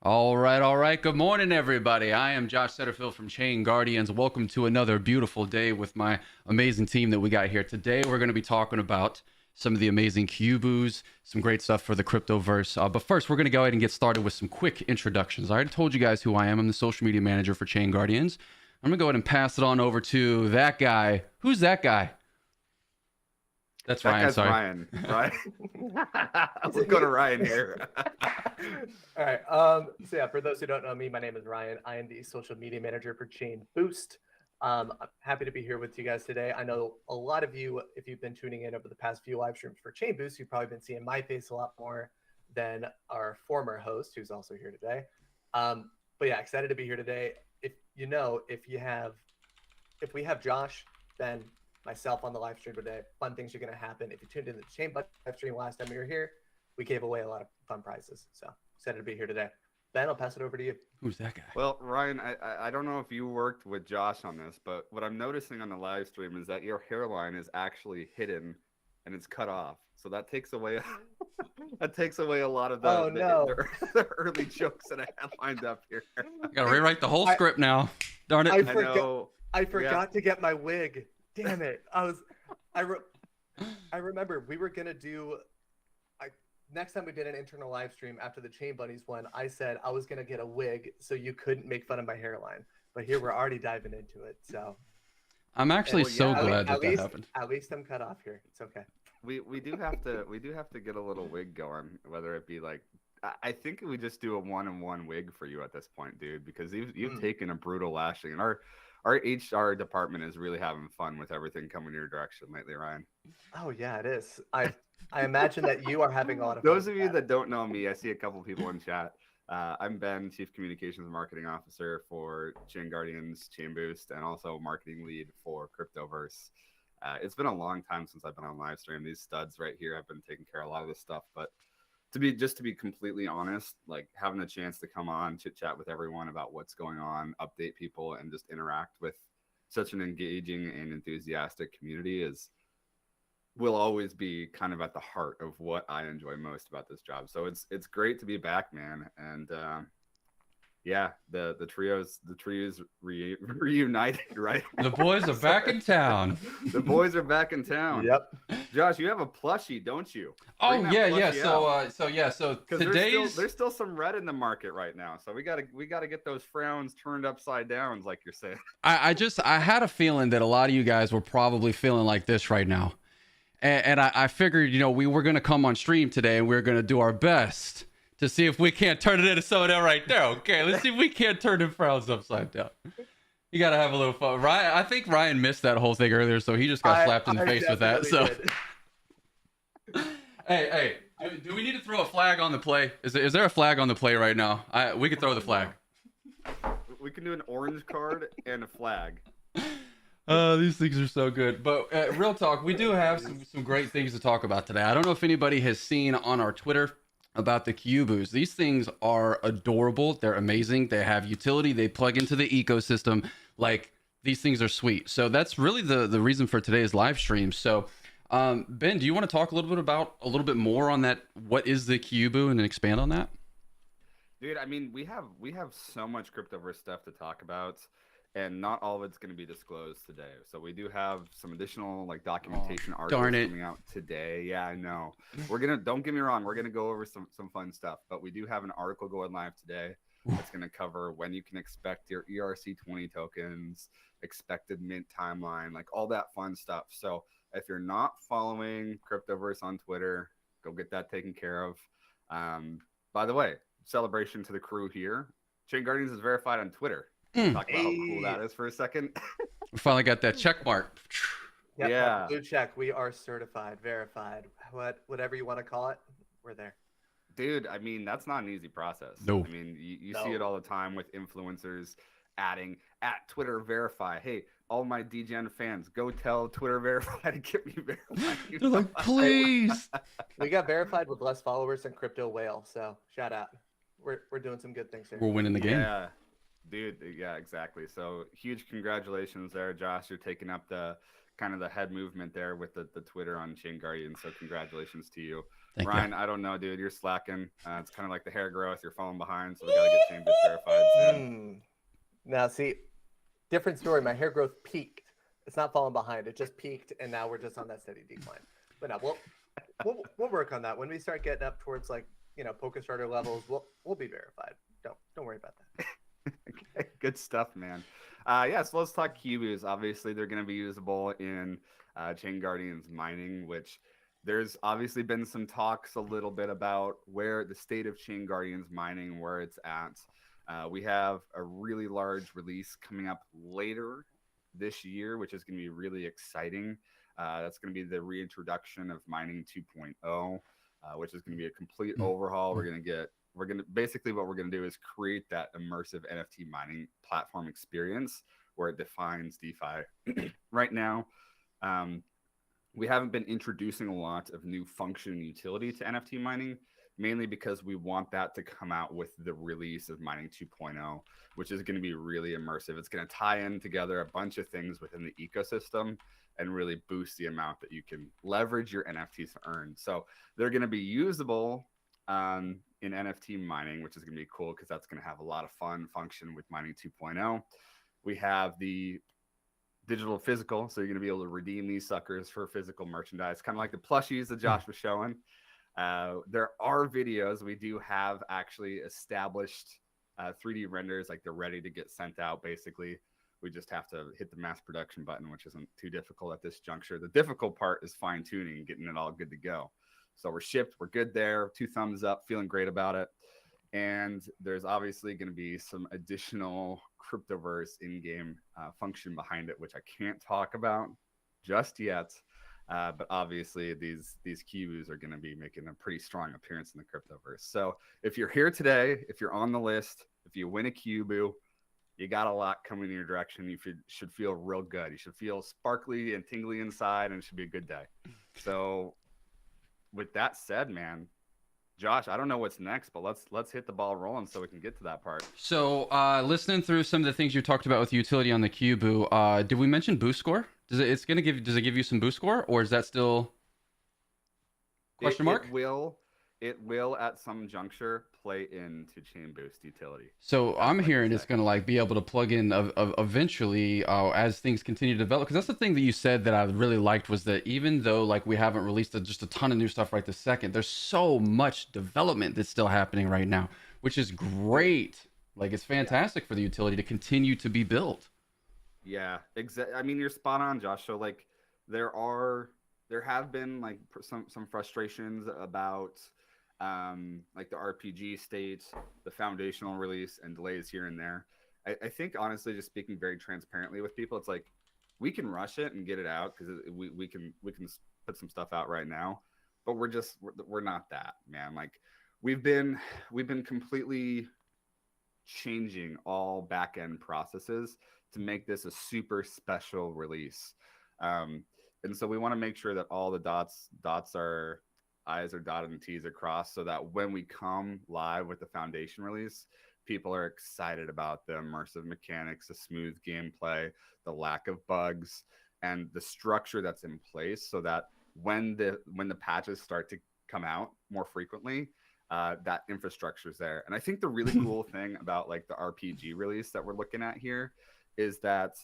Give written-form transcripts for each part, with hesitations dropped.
All right, all right. Good morning, everybody. I am Josh Setterfield from Chain Guardians. Welcome to another beautiful day with my amazing team that we got here. Today, we're going to be talking about some of the amazing Cubos, some great stuff for the Cryptoverse. But first, we're going to go ahead and get started with some quick introductions. I already told you guys who I am. I'm the social media manager for Chain Guardians. I'm going to go ahead and pass it on over to that guy. Who's that guy? That's That Ryan, guy's sorry. Ryan. Let's go to Ryan here. All right. So yeah, for those who don't know me, my name is Ryan. I am the social media manager for ChainBoost. I'm happy to be here with you guys today. I know a lot of you, if you've been tuning in over the past few live streams for ChainBoost, you've probably been seeing my face a lot more than our former host, who's also here today. But yeah, excited to be here today. If we have Josh, then myself on the live stream today, fun things are going to happen. If you tuned in to the Chain live stream last time we were here, we gave away a lot of fun prizes. So excited to be here today. Ben, I'll pass it over to you. Who's that guy? Well, Ryan, I don't know if you worked with Josh on this, but what I'm noticing on the live stream is that your hairline is actually hidden and it's cut off. So that takes away a lot of the early jokes that I had lined up here. I got to rewrite the whole script now. Darn it. I forgot to get my wig. Damn it. I remember we were going to do, next time we did an internal live stream after the Chain Bunnies one, I said I was going to get a wig so you couldn't make fun of my hairline. But here we're already diving into it. So I'm actually glad that happened. At least I'm cut off here. It's okay. We do have to get a little wig going, whether it be like, I think we just do a one-on-one wig for you at this point, dude, because you've taken a brutal lashing, and our HR department is really having fun with everything coming your direction lately, Ryan. Oh yeah, it is. I imagine that you are having a lot of fun. Those of you that don't know me, I see a couple people in chat. I'm Ben, Chief Communications and Marketing Officer for Chain Guardians, ChainBoost, and also marketing lead for Cryptoverse. It's been a long time since I've been on live stream. These studs right here, I've been taking care of a lot of this stuff, but to be completely honest, like having the chance to come on, chit chat with everyone about what's going on, update people, and just interact with such an engaging and enthusiastic community will always be kind of at the heart of what I enjoy most about this job. So it's great to be back, man. And yeah, the trios reunited, right? The boys are back in town. The boys are back in town. Yep. Josh, you have a plushie, don't you? Oh yeah. So today's there's still some red in the market right now. So we gotta get those frowns turned upside down, like you're saying. I had a feeling that a lot of you guys were probably feeling like this right now, and I figured we were gonna come on stream today and we are gonna do our best to see if we can't turn it into some of that right there. Okay, let's see if we can't turn the frowns upside down. You gotta have a little fun. Ryan, I think Ryan missed that whole thing earlier, so he just got slapped in the face with that. So, hey, do we need to throw a flag on the play? Is there a flag on the play right now? We could throw the flag. We can do an orange card and a flag. These things are so good. But real talk, we do have some great things to talk about today. I don't know if anybody has seen on our Twitter about the Cubos. These things are adorable. They're amazing. They have utility. They plug into the ecosystem. Like, these things are sweet. So that's really the reason for today's live stream. So Ben, do you want to talk a little bit more on that? What is the Cuboo, and expand on that? Dude, I mean, we have so much Cryptoverse stuff to talk about, and not all of it's going to be disclosed today. So we do have some additional like documentation articles coming out today. Yeah, I know. Don't get me wrong, we're gonna go over some fun stuff, but we do have an article going live today that's gonna cover when you can expect your ERC20 tokens, expected mint timeline, like all that fun stuff. So if you're not following Cryptoverse on Twitter, go get that taken care of. By the way, celebration to the crew here. Chain Guardians is verified on Twitter. Talk about how cool that is for a second. We finally got that check mark. Yep, yeah. Blue check. We are certified, verified, whatever you want to call it. We're there. Dude, I mean, that's not an easy process. No. I mean, you see it all the time with influencers adding at Twitter verify. Hey, all my DGen fans, go tell Twitter verify to get me verified. They're like, please. We got verified with less followers than Crypto Whale. So shout out. We're doing some good things here. We're winning the game. Yeah. Dude, yeah, exactly. So huge congratulations there, Josh. You're taking up the kind of the head movement there with the Twitter on Chain Guardians. So congratulations to you. Thank Ryan, you. I don't know, dude. You're slacking. It's kind of like the hair growth. You're falling behind, so we gotta get ChainBoost verified soon. Now, see, different story. My hair growth peaked. It's not falling behind. It just peaked, and now we're just on that steady decline. But no, we'll work on that when we start getting up towards like poker starter levels. We'll be verified. Don't worry about that. Okay, good stuff, man. Yeah, so let's talk Cubos. Obviously, they're going to be usable in ChainGuardians mining, which there's obviously been some talks a little bit about where the state of ChainGuardians mining, where it's at. We have a really large release coming up later this year, which is going to be really exciting. That's going to be the reintroduction of mining 2.0, which is going to be a complete overhaul. We're going to basically what we're going to do is create that immersive NFT mining platform experience where it defines DeFi. Right now, we haven't been introducing a lot of new function and utility to NFT mining, mainly because we want that to come out with the release of mining 2.0, which is going to be really immersive. It's going to tie in together a bunch of things within the ecosystem and really boost the amount that you can leverage your NFTs to earn. So they're going to be usable in NFT mining, which is going to be cool because that's going to have a lot of fun function with mining 2.0. We have the digital physical, so you're going to be able to redeem these suckers for physical merchandise, kind of like the plushies that Josh was showing. There are videos. We do have actually established 3D renders, like they're ready to get sent out. Basically, we just have to hit the mass production button, which isn't too difficult at this juncture. The difficult part is fine tuning, getting it all good to go. So we're shipped, we're good there. 2 thumbs up, feeling great about it. And there's obviously going to be some additional Cryptoverse in-game function behind it, which I can't talk about just yet. But obviously, these Cubos are going to be making a pretty strong appearance in the Cryptoverse. So if you're here today, if you're on the list, if you win a Cubo, you got a lot coming in your direction. You should feel real good. You should feel sparkly and tingly inside, and it should be a good day. So with that said, man, Josh, I don't know what's next, but let's hit the ball rolling so we can get to that part. So, listening through some of the things you talked about with utility on the Cubo, did we mention boost score? Does it give you some boost score, or is that still question mark? It will at some juncture play into ChainBoost utility. So I'm hearing it's going to like be able to plug in eventually as things continue to develop. Because that's the thing that you said that I really liked was that even though like we haven't released just a ton of new stuff right this second, there's so much development that's still happening right now, which is great. Like it's fantastic for the utility to continue to be built. Yeah, exactly. I mean, you're spot on, Josh. So like there have been like some frustrations about like the RPG state, the foundational release, and delays here and there. I think honestly, just speaking very transparently with people, it's like we can rush it and get it out because we can put some stuff out right now, but we're not that, man. Like we've been completely changing all back end processes to make this a super special release, and so we want to make sure that all the dots are I's are dotted and T's are crossed, so that when we come live with the foundation release, people are excited about the immersive mechanics, the smooth gameplay, the lack of bugs, and the structure that's in place, so that when the patches start to come out more frequently, that infrastructure is there. And I think the really cool thing about like the RPG release that we're looking at here is that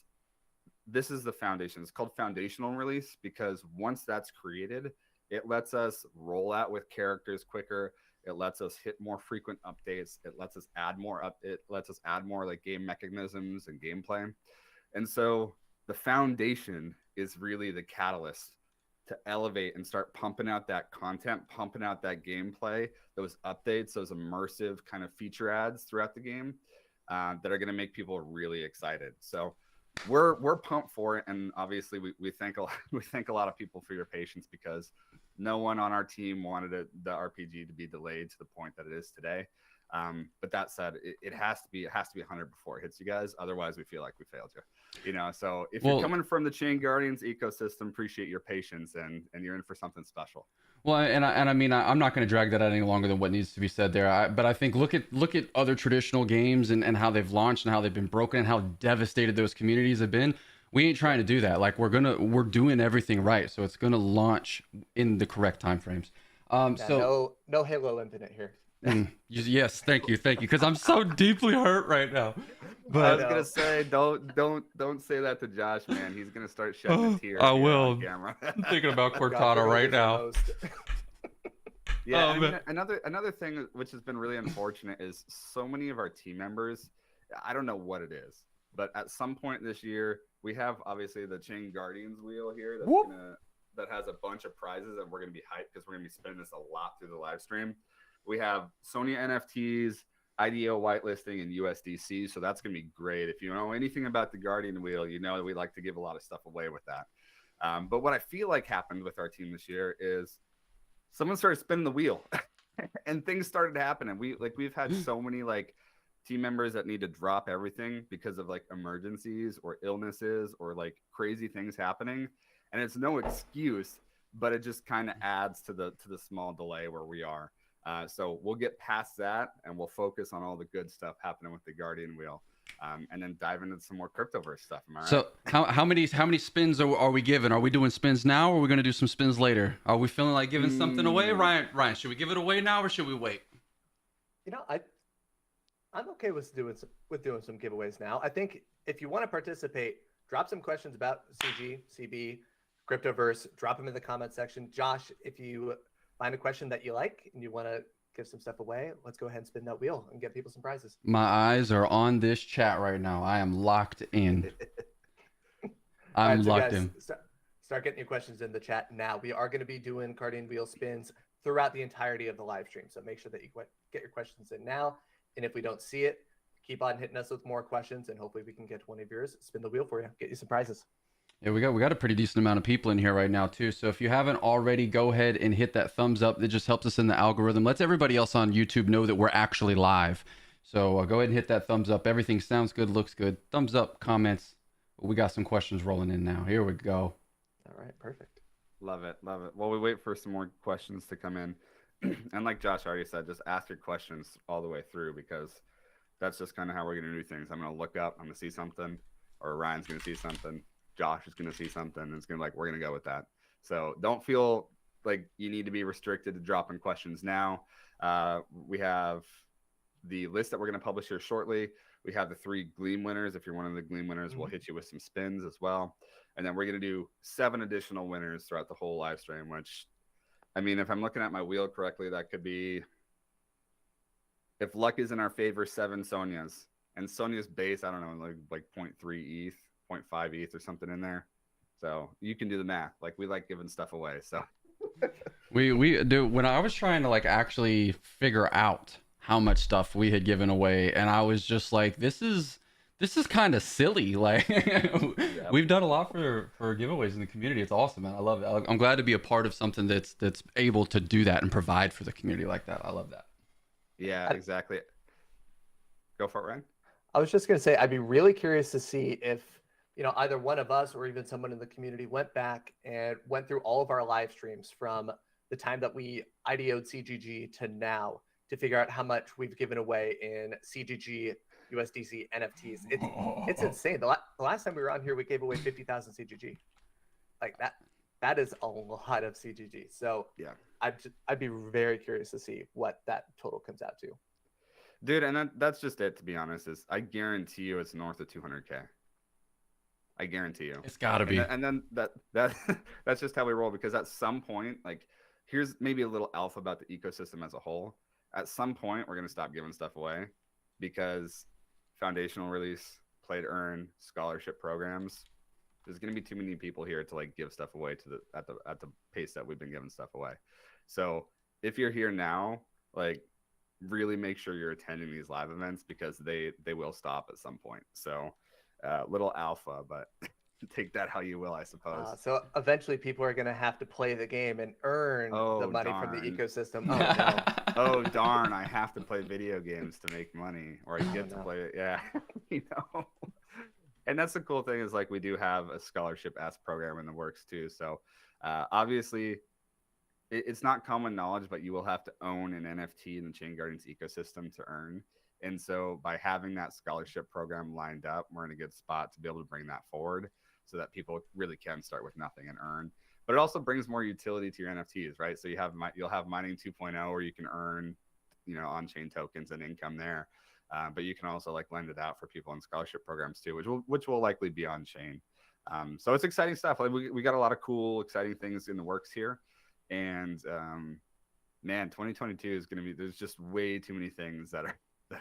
this is the foundation. It's called foundational release because once that's created, it lets us roll out with characters quicker. It lets us hit more frequent updates. It lets us add more like game mechanisms and gameplay. And so the foundation is really the catalyst to elevate and start pumping out that content, pumping out that gameplay, those updates, those immersive kind of feature ads throughout the game that are going to make people really excited. So we're pumped for it, and obviously we thank a lot of people for your patience because no one on our team wanted the RPG to be delayed to the point that it is today. But that said, it has to be 100 before it hits you guys. Otherwise, we feel like we failed you. So if you're coming from the ChainGuardians ecosystem, appreciate your patience, and you're in for something special. Well, and I mean, I'm not going to drag that out any longer than what needs to be said there. But I think look at other traditional games and how they've launched and how they've been broken and how devastated those communities have been. We ain't trying to do that. Like we're doing everything right, so it's gonna launch in the correct timeframes. Yeah, So no Halo Infinite here. yes, thank you, because I'm so deeply hurt right now. I But was gonna say, don't say that to Josh, man. He's gonna start shedding a tear I here on will. camera. I'm thinking about God, Cortana you're gonna right lose our now. host. Yeah, Oh, and I man. mean another thing which has been really unfortunate is so many of our team members. I don't know what it is, but at some point this year, we have obviously the ChainGuardians wheel here Whoop. that has a bunch of prizes, and we're gonna be hyped because we're gonna be spending this a lot through the live stream. We have Sony NFTs, IDO whitelisting, and USDC, so that's gonna be great. If you know anything about the Guardian wheel, you know that we like to give a lot of stuff away with that. But what I feel like happened with our team this year is someone started spinning the wheel and things started happening. We've had so many like team members that need to drop everything because of like emergencies or illnesses or like crazy things happening. And it's no excuse, but it just kind of adds to the small delay where we are. So we'll get past that and we'll focus on all the good stuff happening with the Guardian wheel. And then dive into some more Cryptoverse stuff. Am I right? So how many spins are we giving? Are we doing spins now, or are we gonna do some spins later? Are we feeling like giving something away, Ryan? Should we give it away now, or should we wait? You know, I'm okay with doing some giveaways now. I think if you want to participate, drop some questions about CG, CB, Cryptoverse. Drop them in the comment section. Josh, if you find a question that you like and you want to give some stuff away, let's go ahead and spin that wheel and get people some prizes. My eyes are on this chat right now. I am locked in. I'm All right, so locked guys, in. Start getting your questions in the chat now. We are going to be doing Guardian wheel spins throughout the entirety of the live stream, so make sure that you get your questions in now. And if we don't see it, keep on hitting us with more questions, and hopefully we can get one of yours. Spin the wheel for you, get you some prizes. Yeah, we got a pretty decent amount of people in here right now too. So if you haven't already, go ahead and hit that thumbs up. It just helps us in the algorithm. Lets everybody else on YouTube know that we're actually live. So go ahead and hit that thumbs up. Everything sounds good, looks good. Thumbs up, comments. We got some questions rolling in now. Here we go. All right, perfect. Love it. While we wait for some more questions to come in, and like Josh already said, just ask your questions all the way through because that's just kind of how we're going to do things. I'm going to look up, I'm going to see something, or Ryan's going to see something. Josh is going to see something, and it's going to we're going to go with that. So don't feel like you need to be restricted to dropping questions now. We have the list that we're going to publish here shortly. We have the 3 Gleam winners. If you're one of the Gleam winners, we'll hit you with some spins as well. And then we're going to do 7 additional winners throughout the whole live stream, which, I mean, if I'm looking at my wheel correctly, that could be, if luck is in our favor, 7 Sonias. And Sonia's base, I don't know, like 0.3 ETH. 0.5 ETH or something in there, so you can do the math. Like we like giving stuff away. So we do. When I was trying to like actually figure out how much stuff we had given away, and I was just like, this is kind of silly. Like we've done a lot for giveaways in the community. It's awesome, man. I love it. I'm glad to be a part of something that's able to do that and provide for the community like that. I love that. Yeah, exactly. Go for it, Ryan. I was just going to say, I'd be really curious to see if, you know, either one of us or even someone in the community went back and went through all of our live streams from the time that we IDO'd CGG to now to figure out how much we've given away in CGG, USDC, NFTs. It's insane. The last time we were on here, we gave away 50,000 CGG. Like that is a lot of CGG. So yeah, I'd be very curious to see what that total comes out to. Dude, and that's just it, to be honest. Is I guarantee you it's north of 200K. I guarantee you. It's got to be. And then that's just how we roll, because at some point, like, here's maybe a little alpha about the ecosystem as a whole. At some point, we're going to stop giving stuff away because foundational release, play to earn, scholarship programs, there's going to be too many people here to like give stuff away at the pace that we've been giving stuff away. So if you're here now, like, really make sure you're attending these live events because they will stop at some point. So little alpha, but take that how you will, I suppose. So eventually people are going to have to play the game and earn the money from the ecosystem. Oh, no. Oh, darn. I have to play video games to make money, or I get to play it. Yeah. You know, and that's the cool thing is like we do have a scholarship-esque program in the works too. So obviously it's not common knowledge, but you will have to own an NFT in the ChainGuardians ecosystem to earn. And so by having that scholarship program lined up, we're in a good spot to be able to bring that forward so that people really can start with nothing and earn. but it also brings more utility to your NFTs, right? So you'll have mining 2.0 where you can earn, on-chain tokens and income there. But you can also like lend it out for people in scholarship programs too, which will likely be on chain. So it's exciting stuff. Like we got a lot of cool, exciting things in the works here, and man, 2022 is going to be. There's just way too many things that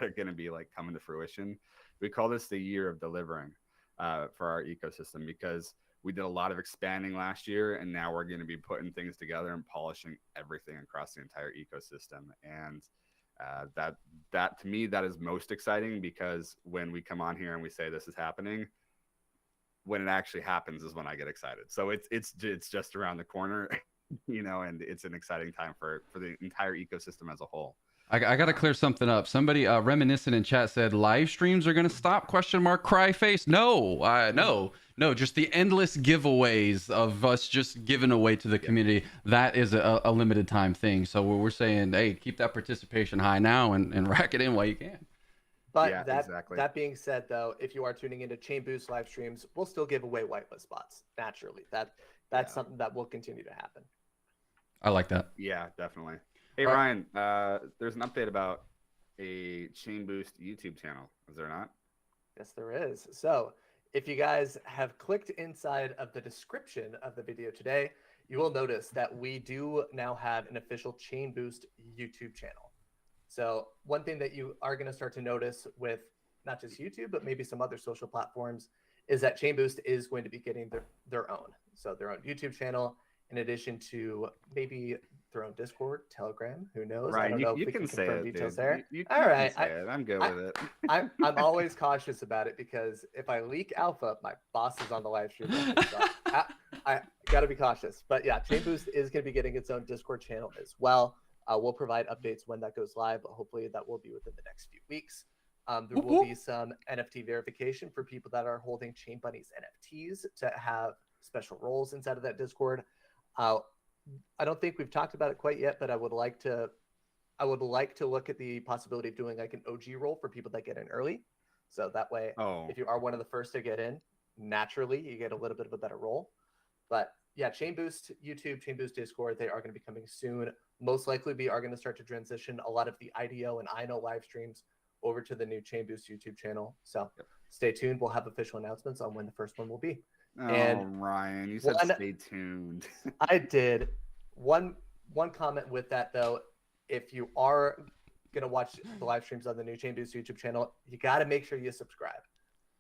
are going to be like coming to fruition. We call this the year of delivering for our ecosystem, because we did a lot of expanding last year, and now we're going to be putting things together and polishing everything across the entire ecosystem. And that to me, that is most exciting, because when we come on here and we say this is happening, when it actually happens is when I get excited. So it's just around the corner, and it's an exciting time for the entire ecosystem as a whole. I got to clear something up. Somebody reminiscent in chat said live streams are going to stop, ? Cry face. No, just the endless giveaways of us just giving away to the community. That is a limited time thing. So we're saying, hey, keep that participation high now and rack it in while you can. But yeah, exactly. That being said, though, if you are tuning into ChainBoost live streams, we'll still give away whitelist spots naturally. That's something that will continue to happen. I like that. Yeah, definitely. Hey, Ryan, there's an update about a ChainBoost YouTube channel. Is there not? Yes, there is. So if you guys have clicked inside of the description of the video today, you will notice that we do now have an official ChainBoost YouTube channel. So one thing that you are going to start to notice with not just YouTube, but maybe some other social platforms, is that ChainBoost is going to be getting their own. So their own YouTube channel, in addition to maybe their own Discord, Telegram, who knows? Right, I don't know if you we can say confirm it, details dude. there. You All right, say it. I'm good with it. I'm always cautious about it, because if I leak alpha, my boss is on the live stream. So I got to be cautious. But yeah, ChainBoost is going to be getting its own Discord channel as well. We'll provide updates when that goes live, but hopefully that will be within the next few weeks. There will be some NFT verification for people that are holding Zombunnies NFTs to have special roles inside of that Discord. I don't think we've talked about it quite yet, but I would like to look at the possibility of doing like an OG role for people that get in early. So that way, if you are one of the first to get in, naturally you get a little bit of a better role. But yeah, ChainBoost YouTube, ChainBoost Discord, they are going to be coming soon. Most likely we are going to start to transition a lot of the IDO and INO live streams over to the new ChainBoost YouTube channel. So stay tuned. We'll have official announcements on when the first one will be. Oh, and Ryan, you said stay tuned. I did. One comment with that, though, if you are going to watch the live streams on the new ChainBoost YouTube channel, you got to make sure you subscribe,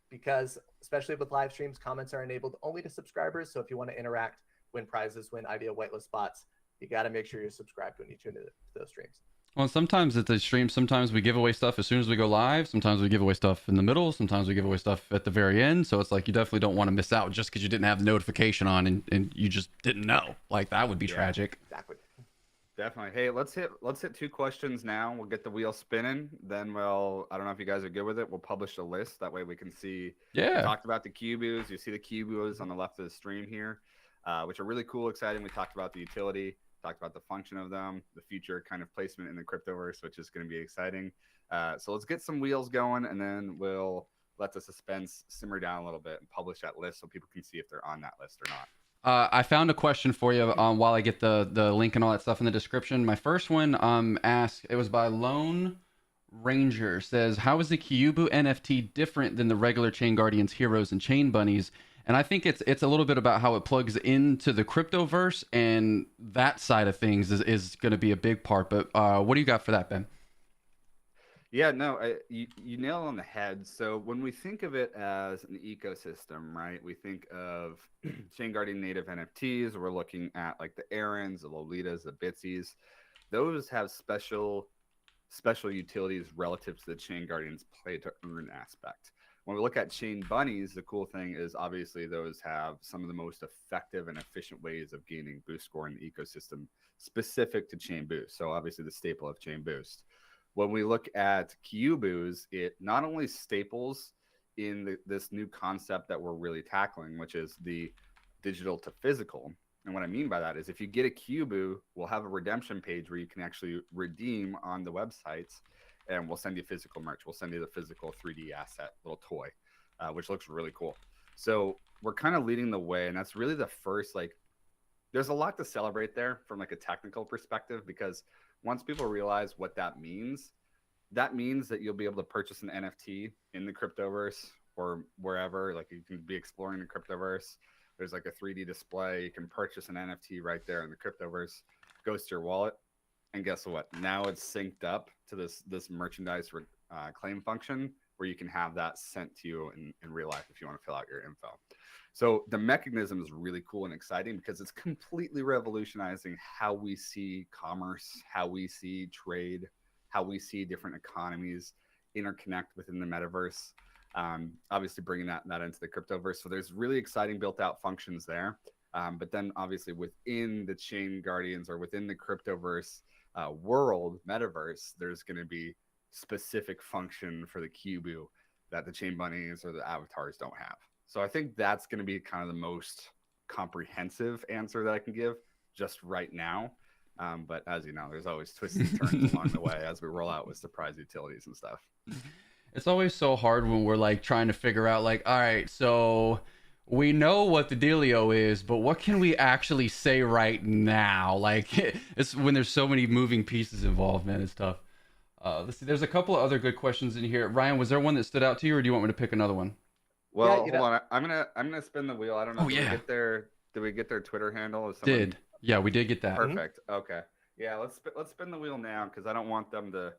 because especially with live streams, comments are enabled only to subscribers. So if you want to interact, win prizes, win ideal whitelist spots, you got to make sure you're subscribed when you tune into those streams. Well, sometimes it's a stream. Sometimes we give away stuff as soon as we go live. Sometimes we give away stuff in the middle. Sometimes we give away stuff at the very end. So it's like you definitely don't want to miss out just because you didn't have the notification on and you just didn't know. Like that would be tragic. Exactly. Definitely. Hey, let's hit 2 questions now. We'll get the wheel spinning. Then I don't know if you guys are good with it. We'll publish a list. That way we can see. Yeah. We talked about the Cubos. You see the Cubos on the left of the stream here, which are really cool, exciting. We talked about the utility. Talked about the function of them, the future kind of placement in the Cryptoverse, which is going to be exciting. So let's get some wheels going, and then we'll let the suspense simmer down a little bit and publish that list so people can see if they're on that list or not. I found a question for you while I get the link and all that stuff in the description. My first one asked, it was by Lone Ranger, says, how is the Kyubu NFT different than the regular ChainGuardians heroes and Chainbunnies? And I think it's a little bit about how it plugs into the Cryptoverse, and that side of things is going to be a big part. But what do you got for that, Ben? Yeah, no, you nail it on the head. So when we think of it as an ecosystem, right, we think of ChainGuardian native NFTs. We're looking at like the Aarons, the Lolitas, the Bitsies. Those have special utilities relative to the ChainGuardians play to earn aspect. When we look at Chainbunnies, the cool thing is obviously those have some of the most effective and efficient ways of gaining boost score in the ecosystem specific to ChainBoost. So obviously the staple of ChainBoost. When we look at Kyubus, it not only staples in this new concept that we're really tackling, which is the digital to physical. And what I mean by that is if you get a Kyubu, we'll have a redemption page where you can actually redeem on the websites. And we'll send you physical merch. We'll send you the physical 3D asset, little toy, which looks really cool. So we're kind of leading the way, and that's really the first like there's a lot to celebrate there from like a technical perspective, because once people realize what that means that you'll be able to purchase an NFT in the Cryptoverse or wherever. Like, you can be exploring the Cryptoverse. There's like a 3D display. You can purchase an NFT right there in the Cryptoverse. Goes to your wallet, and guess what? Now it's synced up to this merchandise claim function, where you can have that sent to you in real life if you want to fill out your info. So the mechanism is really cool and exciting, because it's completely revolutionizing how we see commerce, how we see trade, how we see different economies interconnect within the metaverse. Obviously bringing that into the Cryptoverse. So there's really exciting built out functions there. But then obviously within the ChainGuardians or within the Cryptoverse world metaverse, there's going to be specific function for the Cuboo that the Chainbunnies or the avatars don't have. So I think that's going to be kind of the most comprehensive answer that I can give just right now. But as you know, there's always twists and turns along the way as we roll out with surprise utilities and stuff. It's always so hard when we're like trying to figure out like, all right, so we know what the dealio is, but what can we actually say right now? Like, it's when there's so many moving pieces involved, man, it's tough. Let's see, there's a couple of other good questions in here. Ryan, was there one that stood out to you, or do you want me to pick another one? Well, hold on. I'm gonna spin the wheel. I don't know. Oh, yeah. Did we get their Twitter handle? Did. Yeah, we did get that. Perfect. Okay. Yeah, let's spin the wheel now, because I don't want them to,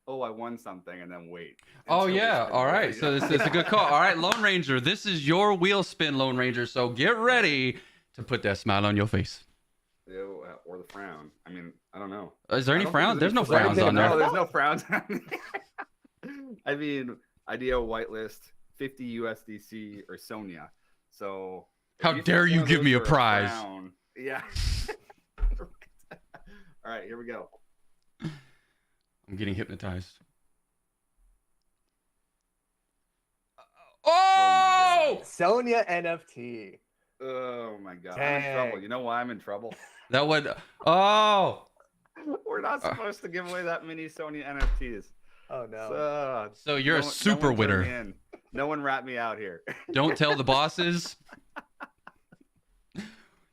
oh, I won something, and then wait. Oh, yeah. All right. So this is a good call. All right, Lone Ranger, this is your wheel spin, Lone Ranger. So get ready to put that smile on your face. Ew, or the frown. I mean, I don't know. Is there any frowns? There's no frowns on there. No, there's no frowns on there. I mean, IDEO whitelist, 50 USDC, or Sonia. So how dare you give me a prize? Yeah. All right, here we go. I'm getting hypnotized. Oh! Sonia NFT. Oh my God. Dang. I'm in trouble. You know why I'm in trouble? That would. Oh! We're not supposed to give away that many Sonia NFTs. Oh no. So you're a super winner. No one rat me out here. Don't tell the bosses.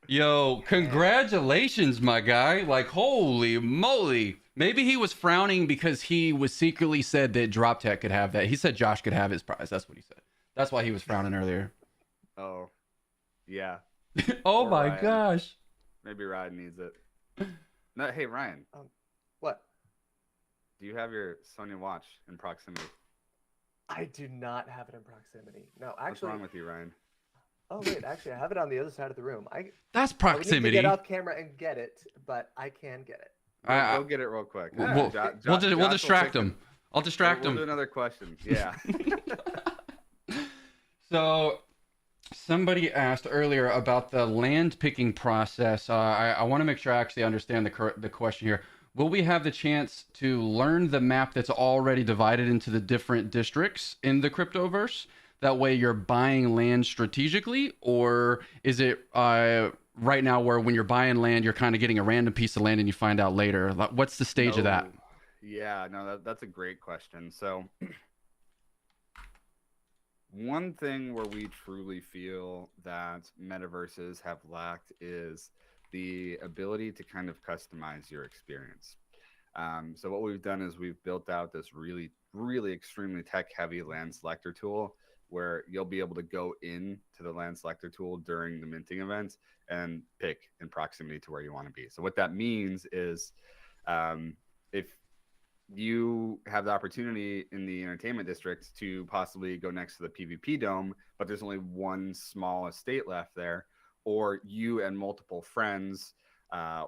Yo, congratulations, my guy. Like, holy moly. Maybe he was frowning because he was secretly said that Drop Tech could have that. He said Josh could have his prize. That's what he said. That's why he was frowning earlier. Oh, yeah. Oh or my Ryan. gosh. Maybe Ryan needs it. No, hey, Ryan. What? Do you have your Sonia watch in proximity? I do not have it in proximity. No, actually. What's wrong with you, Ryan? Oh wait, actually, I have it on the other side of the room. That's I would proximity. need to get off camera and get it, but I can get it. Go get it real quick. We'll distract him. I'll distract him. We'll do another question. Yeah. So somebody asked earlier about the land picking process. I want to make sure I actually understand the question here. Will we have the chance to learn the map that's already divided into the different districts in the Cryptoverse? That way you're buying land strategically, or is it right now where when you're buying land, you're kind of getting a random piece of land and you find out later? What's the stage of that? Yeah, no, that's a great question. So one thing where we truly feel that metaverses have lacked is the ability to kind of customize your experience. So what we've done is we've built out this really, really extremely tech-heavy land selector tool, where you'll be able to go in to the land selector tool during the minting event and pick in proximity to where you want to be. So what that means is if you have the opportunity in the entertainment district to possibly go next to the PvP dome, but there's only one small estate left there, or you and multiple friends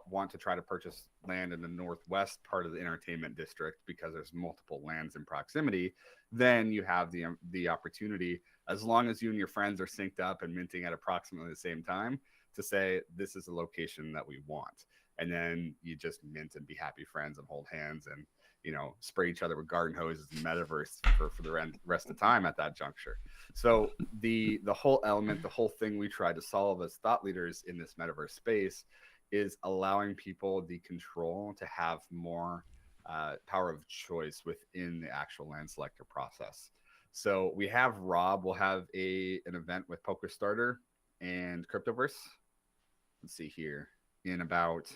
want to try to purchase land in the northwest part of the entertainment district because there's multiple lands in proximity, then you have the opportunity, as long as you and your friends are synced up and minting at approximately the same time, to say this is a location that we want. And then you just mint and be happy friends and hold hands and, you know, spray each other with garden hoses in the metaverse for the rest of the time at that juncture. So the whole element, the whole thing we try to solve as thought leaders in this metaverse space is allowing people the control to have more power of choice within the actual land selector process. So we have Rob will have an event with Poker Starter and Cryptoverse let's see here, in about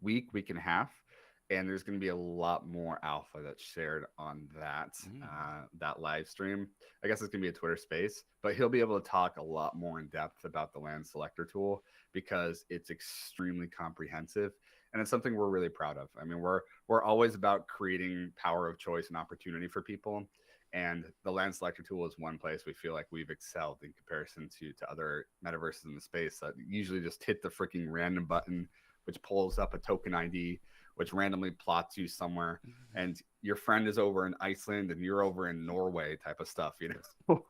week and a half. And there's going to be a lot more alpha that's shared on that that live stream. I guess it's going to be a Twitter space, but he'll be able to talk a lot more in depth about the land selector tool because it's extremely comprehensive. And it's something we're really proud of. I mean, we're always about creating power of choice and opportunity for people. And the land selector tool is one place we feel like we've excelled in comparison to other metaverses in the space that usually just hit the freaking random button, which pulls up a token ID, which randomly plots you somewhere, and your friend is over in Iceland and you're over in Norway type of stuff, you know?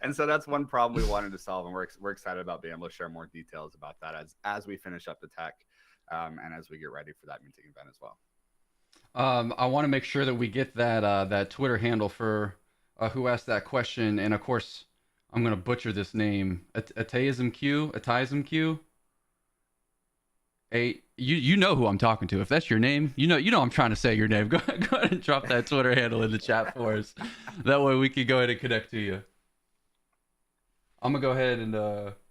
And so that's one problem we wanted to solve. And we're excited about being able to share more details about that as we finish up the tech and as we get ready for that minting event as well. I want to make sure that we get that Twitter handle for who asked that question. And of course, I'm going to butcher this name. Ateism Q. You know who I'm talking to. If that's your name, you know I'm trying to say your name. Go ahead and drop that Twitter handle in the chat for us. That way we can go ahead and connect to you. I'm gonna go ahead and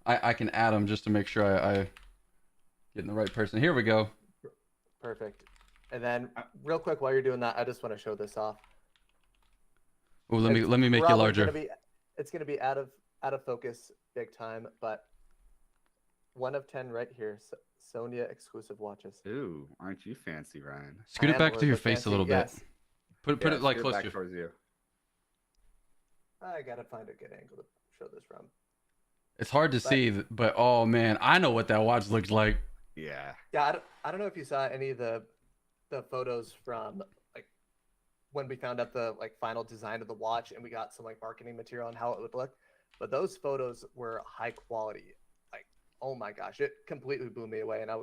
I can add him just to make sure I getting the right person. Here we go. Perfect. And then real quick, while you're doing that, I just want to show this off. Oh, let me make you larger. It's gonna be out of focus big time, but 1 of 10 right here. Sonia exclusive watches. Ooh, aren't you fancy, Ryan? Scoot it back to your face a little bit. Yes. Put it like close to towards you. I gotta find a good angle to show this from. It's hard to see, but oh man, I know what that watch looks like. Yeah. Yeah, I don't know if you saw any of the photos from like when we found out the like final design of the watch and we got some like marketing material on how it would look, but those photos were high quality. Oh my gosh, it completely blew me away. And I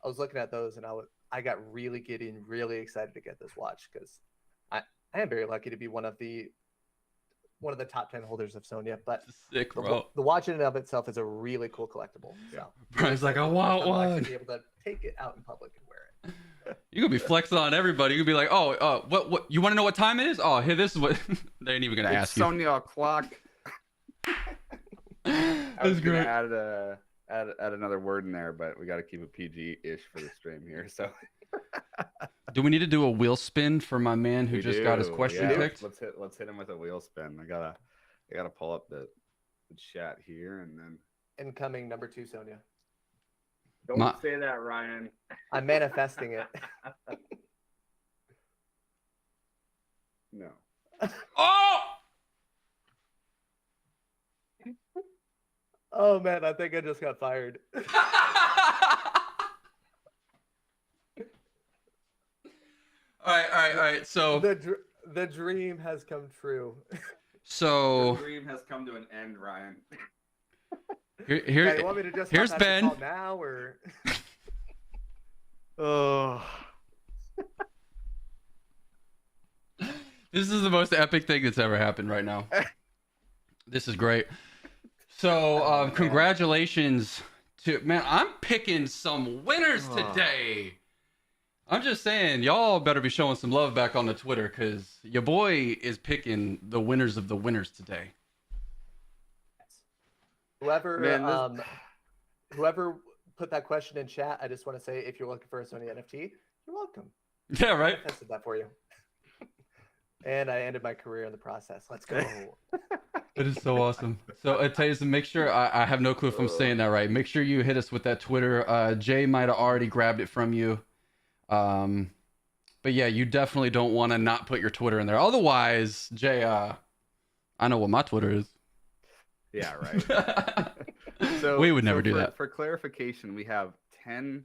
was looking at those and I got really giddy and really excited to get this watch because I am very lucky to be one of the top 10 holders of Sonia. But sick, bro. The watch in and of itself is a really cool collectible. So Brian's like, I want one. Be able to take it out in public and wear it. You're gonna be flexing on everybody. You're gonna be like, oh, what? You want to know what time it is? Oh, here, this is what. They ain't even gonna ask you. Sonia o'clock. That's great. Add another word in there, but we got to keep it PG-ish for the stream here. So, do we need to do a wheel spin for my man who just got his question picked? Let's hit him with a wheel spin. I gotta pull up the chat here and then incoming number 2, Sonia. Don't say that, Ryan. I'm manifesting it. No. Oh! Oh man, I think I just got fired. All right. So the dream has come true. So the dream has come to an end, Ryan. Here, you want me to just here's Ben. Now or? Oh. This is the most epic thing that's ever happened right now. This is great. So, congratulations to, man, I'm picking some winners today. I'm just saying, y'all better be showing some love back on the Twitter because your boy is picking the winners of the winners today. Whoever put that question in chat, I just want to say, if you're looking for a Sony NFT, you're welcome. Yeah, right? I tested that for you. And I ended my career in the process. Let's go. It is so awesome. So, Tazen, make sure, I have no clue if I'm saying that right. Make sure you hit us with that Twitter. Jay might have already grabbed it from you. But yeah, you definitely don't want to not put your Twitter in there. Otherwise, Jay, I know what my Twitter is. Yeah, right. So we would never do that. For clarification, we have 10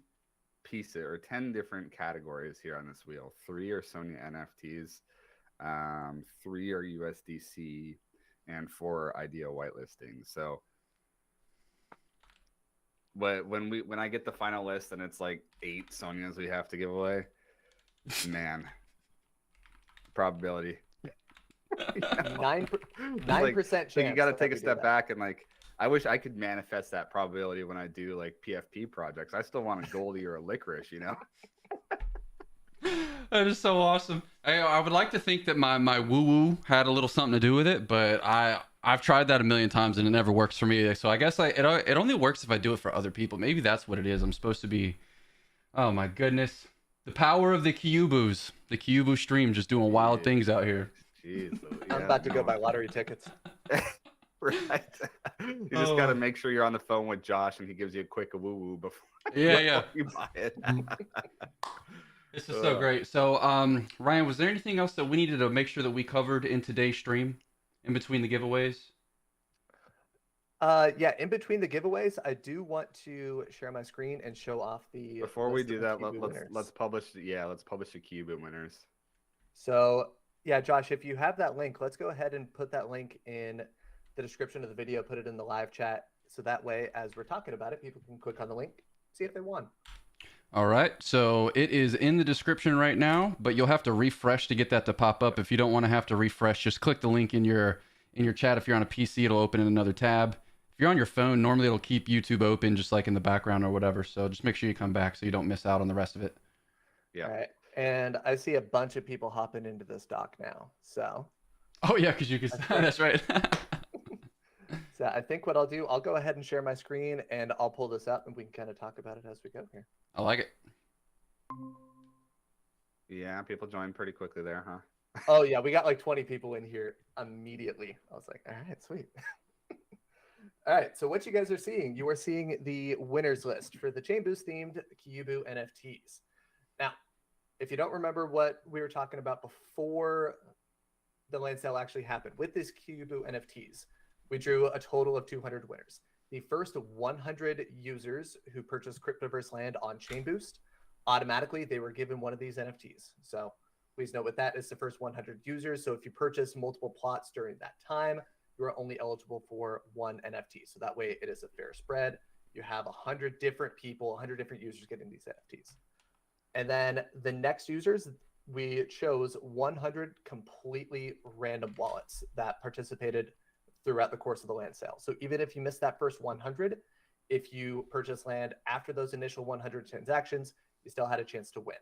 pieces or 10 different categories here on this wheel. 3 are Sony NFTs, 3 are USDC, and 4 are IDO whitelisting. So when I get the final list and it's like 8 Sonias we have to give away, man, probability. 9% chance. So you got to take a step back and like, I wish I could manifest that probability when I do like PFP projects. I still want a Goldie or a Licorice, you know? That is so awesome. I would like to think that my woo-woo had a little something to do with it, but I I've tried that a million times and it never works for me. So I guess it only works if I do it for other people. Maybe that's what it is. I'm supposed to be. Oh my goodness, the power of the Kyubus, the Kyubu stream, just doing wild things out here. Jeez, I'm about to go buy lottery tickets. Right. You just got to make sure you're on the phone with Josh and he gives you a quick woo woo before, you buy it. This is so great. So, Ryan, was there anything else that we needed to make sure that we covered in today's stream in between the giveaways? Yeah, in between the giveaways, I do want to share my screen and show off the. Before we do that, let's publish. Let's publish the Cuboo winners. So yeah, Josh, if you have that link, let's go ahead and put that link in the description of the video. Put it in the live chat, so that way, as we're talking about it, people can click on the link, see if they won. All right, so it is in the description right now, but you'll have to refresh to get that to pop up. If you don't want to have to refresh, just click the link in your chat. If you're on a PC, it'll open in another tab. If you're on your phone, normally it'll keep YouTube open just like in the background or whatever. So just make sure you come back so you don't miss out on the rest of it. Yeah. All right. And I see a bunch of people hopping into this doc now. So. Oh yeah, because you can. That's right. So I think what I'll do, I'll go ahead and share my screen and I'll pull this up and we can kind of talk about it as we go here. I like it. Yeah, people joined pretty quickly there, huh? Oh yeah, we got like 20 people in here immediately. I was like, all right, sweet. All right, so what you guys are seeing, you are seeing the winners list for the ChainBoost-themed Kyubu NFTs. Now, if you don't remember what we were talking about before the land sale actually happened, with this Kyubu NFTs, we drew a total of 200 winners. The first 100 users who purchased Cryptoverse LAND on ChainBoost, automatically they were given one of these NFTs. So please note with that, it's the first 100 users. So if you purchase multiple plots during that time, you are only eligible for one NFT. So that way it is a fair spread. You have 100 different people, 100 different users getting these NFTs. And then the next users, we chose 100 completely random wallets that participated throughout the course of the land sale. So even if you missed that first 100, if you purchase land after those initial 100 transactions, you still had a chance to win.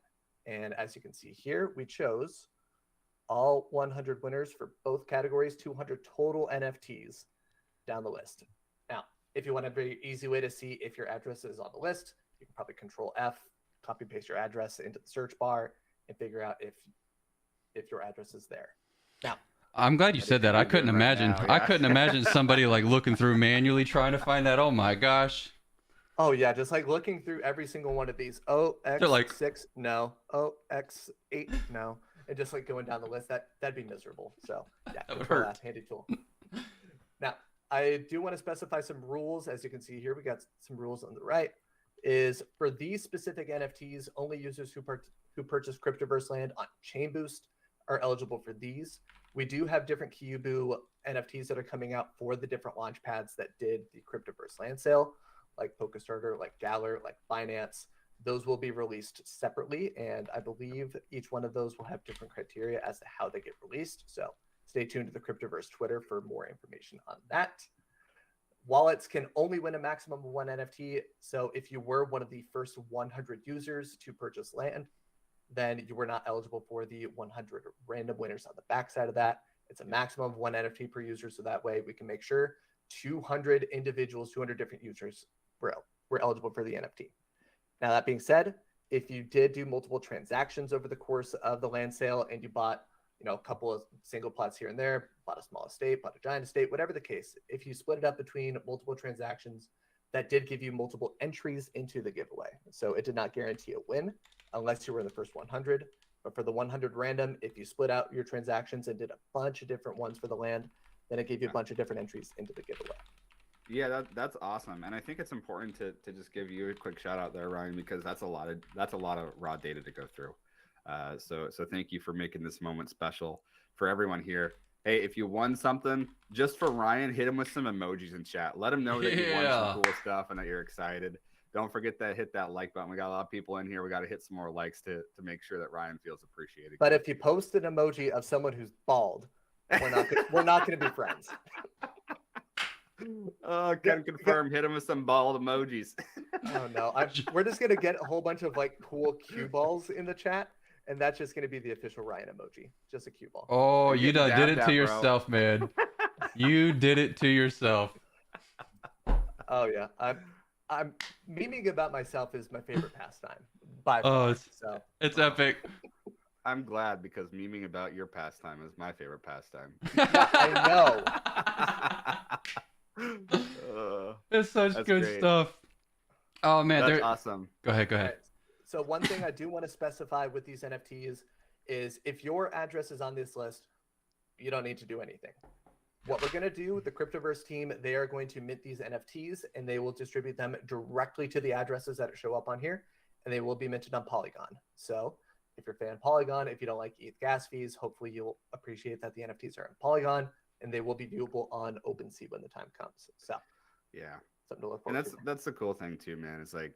And as you can see here, we chose all 100 winners for both categories, 200 total NFTs down the list. Now, if you want a very easy way to see if your address is on the list, you can probably Control F, copy paste your address into the search bar and figure out if your address is there. Now, I'm glad you said that. I couldn't imagine. Now, yeah. I couldn't imagine somebody like looking through manually trying to find that. Oh my gosh. Oh yeah, just like looking through every single one of these. OX6, like, no. OX8, no. And just like going down the list, that'd be miserable. So yeah, that would hurt. Handy tool. Now, I do want to specify some rules. As you can see here, we got some rules on the right. Is for these specific NFTs, only users who purchase Cryptoverse LAND on ChainBoost are eligible for these. We do have different Kyubu NFTs that are coming out for the different launch pads that did the Cryptoverse land sale, like PokeStarter, like Galler, like Binance. Those will be released separately, and I believe each one of those will have different criteria as to how they get released. So stay tuned to the Cryptoverse Twitter for more information on that. Wallets can only win a maximum of one NFT. So if you were one of the first 100 users to purchase land, then you were not eligible for the 100 random winners on the backside of that. It's a maximum of one NFT per user. So that way we can make sure 200 individuals, 200 different users were eligible for the NFT. Now, that being said, if you did do multiple transactions over the course of the land sale and you bought, a couple of single plots here and there, bought a small estate, bought a giant estate, whatever the case, if you split it up between multiple transactions, that did give you multiple entries into the giveaway. So it did not guarantee a win unless you were in the first 100. But for the 100 random, if you split out your transactions and did a bunch of different ones for the land, then it gave you a bunch of different entries into the giveaway. Yeah, that's awesome, and I think it's important to just give you a quick shout out there, Ryan, because that's a lot of raw data to go through. So thank you for making this moment special for everyone here. Hey, if you won something, just for Ryan, hit him with some emojis in chat. Let him know that you won some cool stuff and that you're excited. Don't forget to hit that like button. We got a lot of people in here. We got to hit some more likes to make sure that Ryan feels appreciated. But if you post an emoji of someone who's bald, we're not going to be friends. Oh, can confirm. Hit him with some bald emojis. Oh no, we're just gonna get a whole bunch of like cool cue balls in the chat, and that's just gonna be the official Ryan emoji, just a cue ball. Oh, you done did it to yourself, man. You did it to yourself. Oh yeah, I'm memeing about myself is my favorite pastime by Oh, far. it's So it's epic. I'm glad because memeing about your pastime is my favorite pastime. yeah, I know. It's such That's good great. stuff. Oh man, That's there. awesome. Go ahead. Go All ahead. right. So one thing I do want to specify with these NFTs is if your address is on this list, you don't need to do anything. What we're going to do, the Cryptoverse team, they are going to mint these NFTs and they will distribute them directly to the addresses that show up on here, and they will be minted on Polygon. So if you're a fan of Polygon, if you don't like ETH gas fees, hopefully you'll appreciate that the NFTs are on Polygon and they will be viewable on OpenSea when the time comes. So Yeah. something to look And forward to. that's the cool thing too, man. It's like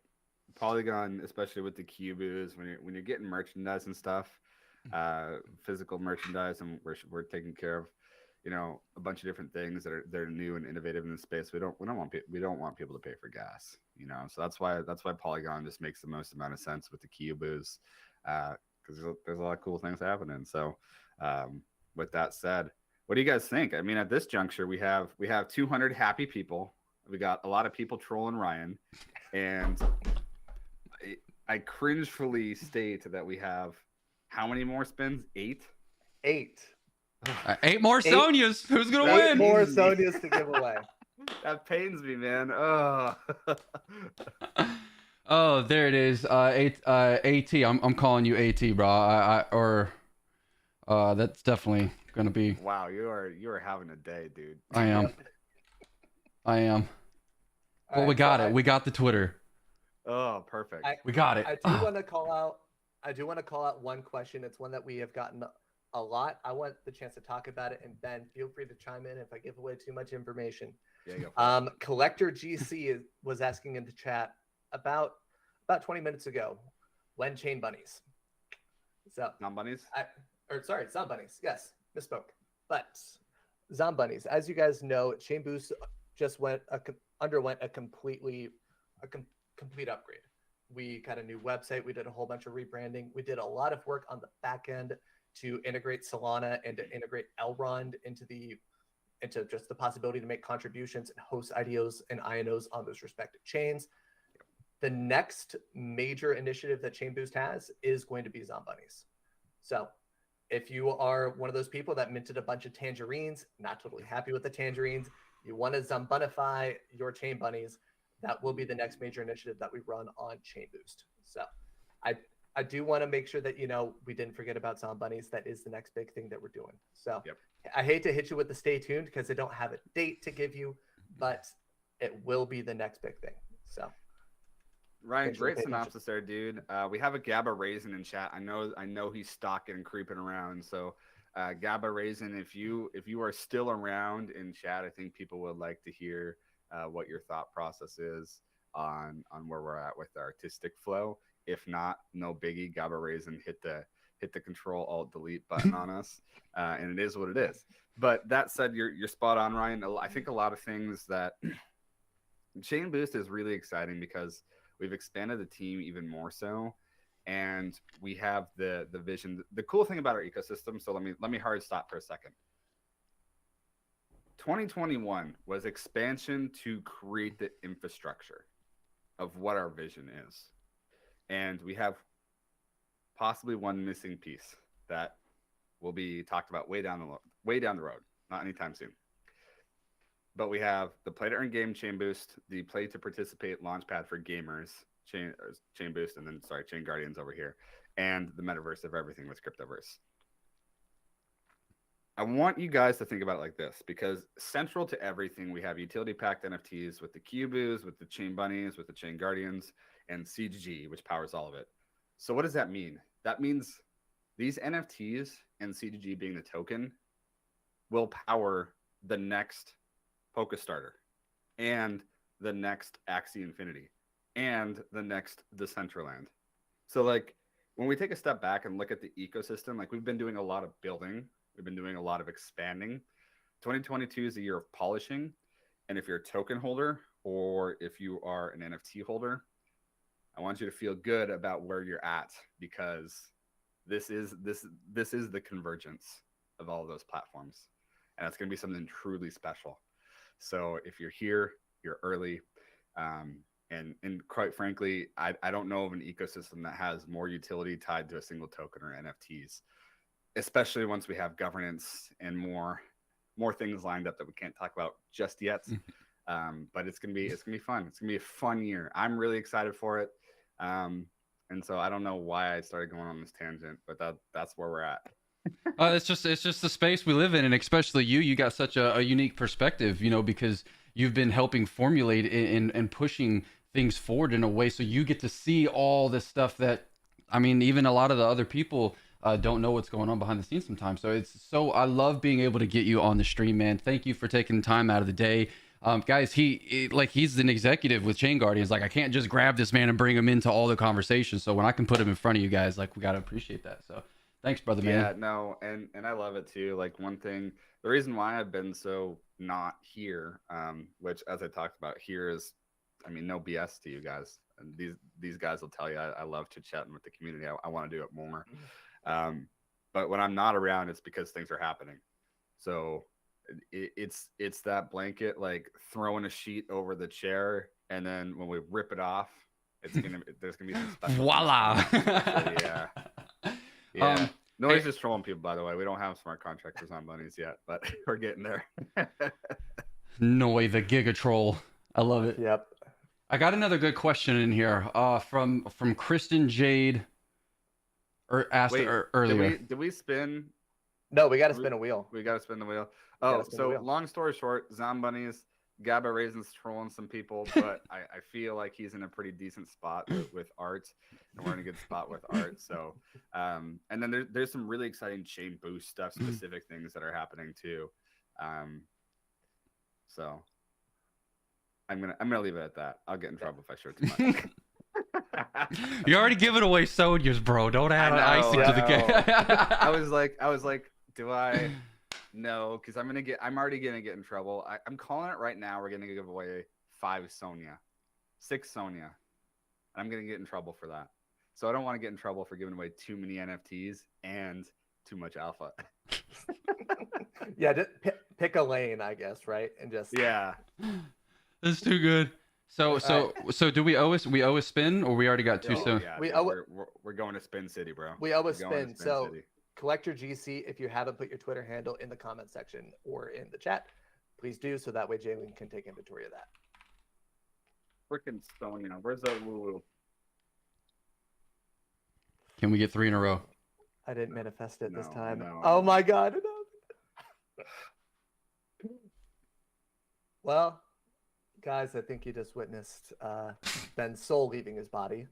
Polygon, especially with the Cubos, when you're getting merchandise and stuff, physical merchandise, and we're taking care of, a bunch of different things that are new and innovative in the space. We don't want people to pay for gas, So that's why Polygon just makes the most amount of sense with the Cubos, because there's a lot of cool things happening. So, with that said, what do you guys think? I mean, at this juncture, we have 200 happy people. We got a lot of people trolling Ryan, and I cringefully state that we have how many more spins? 8? 8. 8 more Sonias. Who's gonna That- Eight win? more Sonias to give away. That pains me, man. Oh. Oh, there it is. AT. I'm calling you AT, bro. That's definitely gonna be. Wow, you are having a day, dude. I am. Yep. I am. All Well, we right, got so it. We got the Twitter. Oh, perfect. We got it. I do want to call out one question. It's one that we have gotten a lot. I want the chance to talk about it, and Ben, feel free to chime in if I give away too much information. Yeah, go for it. Collector GC was asking in the chat about 20 minutes ago, when Chain Bunnies. So Non-bunnies? Zombunnies. Yes, misspoke. But Zombunnies, as you guys know, ChainBoost just underwent a complete upgrade. We got a new website. We did a whole bunch of rebranding. We did a lot of work on the back end to integrate Solana and to integrate Elrond into just the possibility to make contributions and host IDOs and INOs on those respective chains. The next major initiative that ChainBoost has is going to be Zombunnies. So if you are one of those people that minted a bunch of tangerines, not totally happy with the tangerines, you want to Zombunify your chain bunnies, that will be the next major initiative that we run on ChainBoost. So I do want to make sure that, we didn't forget about Zombunnies. That is the next big thing that we're doing. So Yep. I hate to hit you with the stay tuned because I don't have a date to give you, but it will be the next big thing. So Ryan, Thanks for the great attention. synopsis there, dude. We have a Gabba Raisin in chat. I know he's stalking and creeping around. So, Gabba Raisin, if you are still around in chat, I think people would like to hear what your thought process is on where we're at with the artistic flow. If not, no biggie. Gabba Raisin, hit the Control Alt Delete button on us, and it is what it is. But that said, you're spot on, Ryan. I think a lot of things that ChainBoost is really exciting because we've expanded the team even more so, and we have the vision. The cool thing about our ecosystem. So let me hard stop for a second. 2021 was expansion to create the infrastructure of what our vision is, and we have possibly one missing piece that will be talked about way down the road, not anytime soon. But we have the play to earn game ChainBoost, the play to participate launchpad for gamers ChainBoost, and then ChainGuardians over here, and the metaverse of everything with Cryptoverse. I want you guys to think about it like this, because central to everything, we have utility packed NFTs with the Cubos, with the Chain Bunnies, with the ChainGuardians, and CGG, which powers all of it. So what does that mean? That means these NFTs and CGG being the token will power the next Polka Starter and the next Axie Infinity and the next Decentraland. So like when we take a step back and look at the ecosystem, like we've been doing a lot of building, we've been doing a lot of expanding. 2022 is a year of polishing. And if you're a token holder or if you are an NFT holder, I want you to feel good about where you're at, because this is the convergence of all of those platforms. and it's going to be something truly special. So if you're here, you're early. And quite frankly, I don't know of an ecosystem that has more utility tied to a single token or NFTs, especially once we have governance and more things lined up that we can't talk about just yet. But it's gonna be fun. It's gonna be a fun year. I'm really excited for it. And so I don't know why I started going on this tangent, but that's where we're at. It's just the space we live in, and especially you got such a unique perspective, you know, because you've been helping formulate and pushing things forward in a way, so you get to see all this stuff that, I mean, even a lot of the other people don't know what's going on behind the scenes sometimes. So I love being able to get you on the stream, man. Thank you for taking time out of the day. Guys, he's an executive with ChainGuardians. Like, I can't just grab this man and bring him into all the conversations. So when I can put him in front of you guys, like, we got to appreciate that. So thanks, brother, man. Yeah, no, and I love it too. Like, one thing, the reason why I've been so not here, which, as I talked about, here is, I mean, no BS to you guys. And these guys will tell you I love chit-chatting with the community. I want to do it more. But when I'm not around, it's because things are happening. So it's that blanket, like throwing a sheet over the chair, and then when we rip it off, there's gonna be some special. Voila. Yeah. Noise is trolling people, by the way. We don't have smart contracts for Zombunnies yet, but we're getting there. Noi, the Giga Troll. I love it. Yep. I got another good question in here from Kristen Jade, or asked earlier. Did we spin? No, we got to spin a wheel. We got to spin the wheel. Long story short, Zombunnies, Gabba Raisin's trolling some people, but I feel like he's in a pretty decent spot with art, and we're in a good spot with art. So, and then there's some really exciting chain boost stuff, specific things that are happening too. So I'm gonna leave it at that. I'll get in trouble if I show too much. You're already giving away Sonias, bro. Don't add icing to the cake. I was like, do I? No, because I'm already gonna get in trouble. I'm calling it right now. We're gonna give away 5 Sonia, 6 Sonia, and I'm gonna get in trouble for that. So I don't want to get in trouble for giving away too many NFTs and too much alpha. Yeah, just pick a lane, I guess, right? And just That's too good. So do we owe a spin, or we already got 2 soon? Yeah, we're going to Spin City, bro. We owe a spin. So collect your GC. If you haven't put your Twitter handle in the comment section or in the chat, please do, so that way Jalen can take inventory of that. Freaking Sonia, where's that woo? Can we get 3 in a row? I didn't manifest it this time. No. Oh my god. Well, guys, I think you just witnessed Ben's soul leaving his body.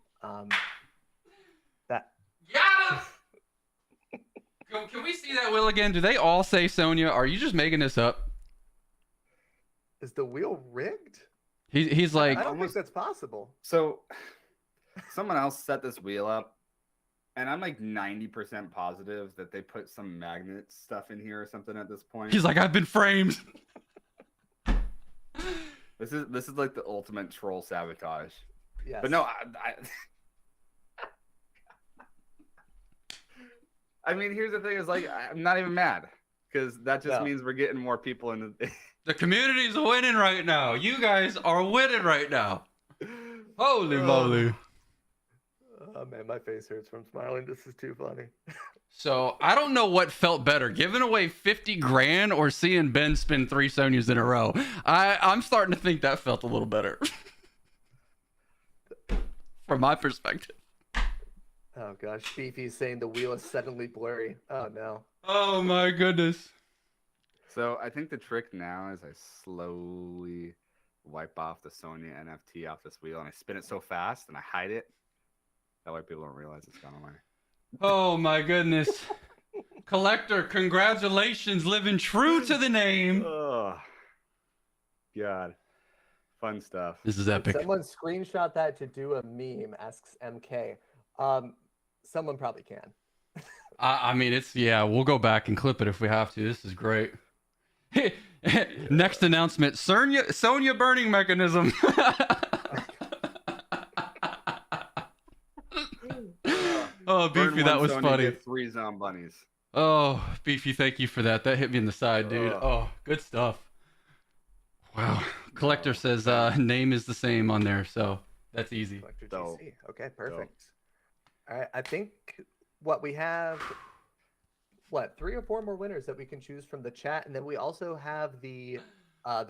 Can we see that wheel again? Do they all say Sonia? Are you just making this up? Is the wheel rigged? He's like, I don't think that's possible. So someone else set this wheel up, and I'm like 90% positive that they put some magnet stuff in here or something at this point. He's like, I've been framed. This is like the ultimate troll sabotage. Yes. But no, I mean, here's the thing: is like, I'm not even mad, because that just means we're getting more people in the. The community's winning right now. You guys are winning right now. Holy moly! Oh man, my face hurts from smiling. This is too funny. So I don't know what felt better, giving away 50 grand or seeing Ben spin 3 Sonias in a row. I'm starting to think that felt a little better, from my perspective. Oh gosh, Beefy's saying the wheel is suddenly blurry. Oh no. Oh my goodness. So I think the trick now is I slowly wipe off the Sonia NFT off this wheel, and I spin it so fast and I hide it. That way people don't realize it's gone away. Oh my goodness. Collector, congratulations, living true to the name. Oh God. Fun stuff. This is epic. Someone screenshot that to do a meme, asks MK. Someone probably can. I mean, we'll go back and clip it if we have to. This is great. Next announcement, Sonia burning mechanism. Oh, Beefy, that was funny. 3 Zombunnies. Oh, Beefy, thank you for that. That hit me in the side, dude. Ugh. Oh, good stuff. Wow. Collector says name is the same on there, so that's easy. Collector So- GC. Okay, perfect. All right, I think what we have, 3 or 4 more winners that we can choose from the chat, and then we also have the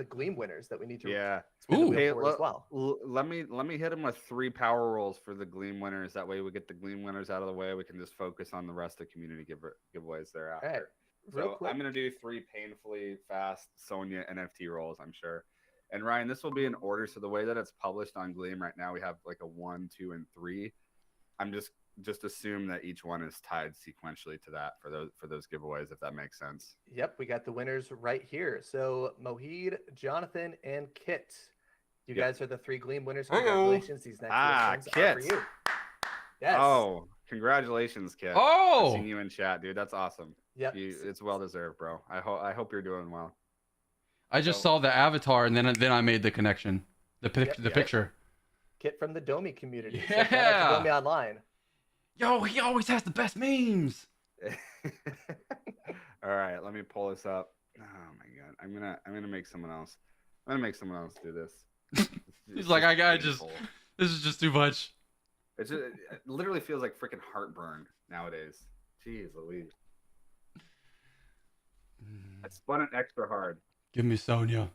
Gleam winners that we need to Yeah. spin the Ooh. wheel Hey, for as well. let me hit them with 3 power rolls for the Gleam winners. That way we get the Gleam winners out of the way. We can just focus on the rest of community giveaways thereafter. All right, real So quick. I'm gonna do 3 painfully fast Sonya NFT rolls, I'm sure. And Ryan, this will be in order. So the way that it's published on Gleam right now, we have like a 1, 2, and 3. I'm just assume that each one is tied sequentially to that for those giveaways, if that makes sense. Yep, we got the winners right here. So Mohid, Jonathan, and Kit. You Yep. guys are the 3 Gleam winners. Hello. Congratulations. These next winnings are for Kit. you. Yes. Oh, congratulations, Kit. I've Oh, seen you in chat, dude. That's awesome. Yep. It's well deserved, bro. I hope you're doing well. I just So- saw the avatar and then I made the connection. The Yep. picture. Kit from the Domi community. So Yeah. shout out to Domi Online. Yo, he always has the best memes. All right, let me pull this up. Oh my god, I'm gonna make someone else. I'm gonna make someone else do this. He's like, I just- painful. This is just too much. It literally feels like freaking heartburn nowadays. Jeez Louise. I spun it extra hard. Give me Sonya.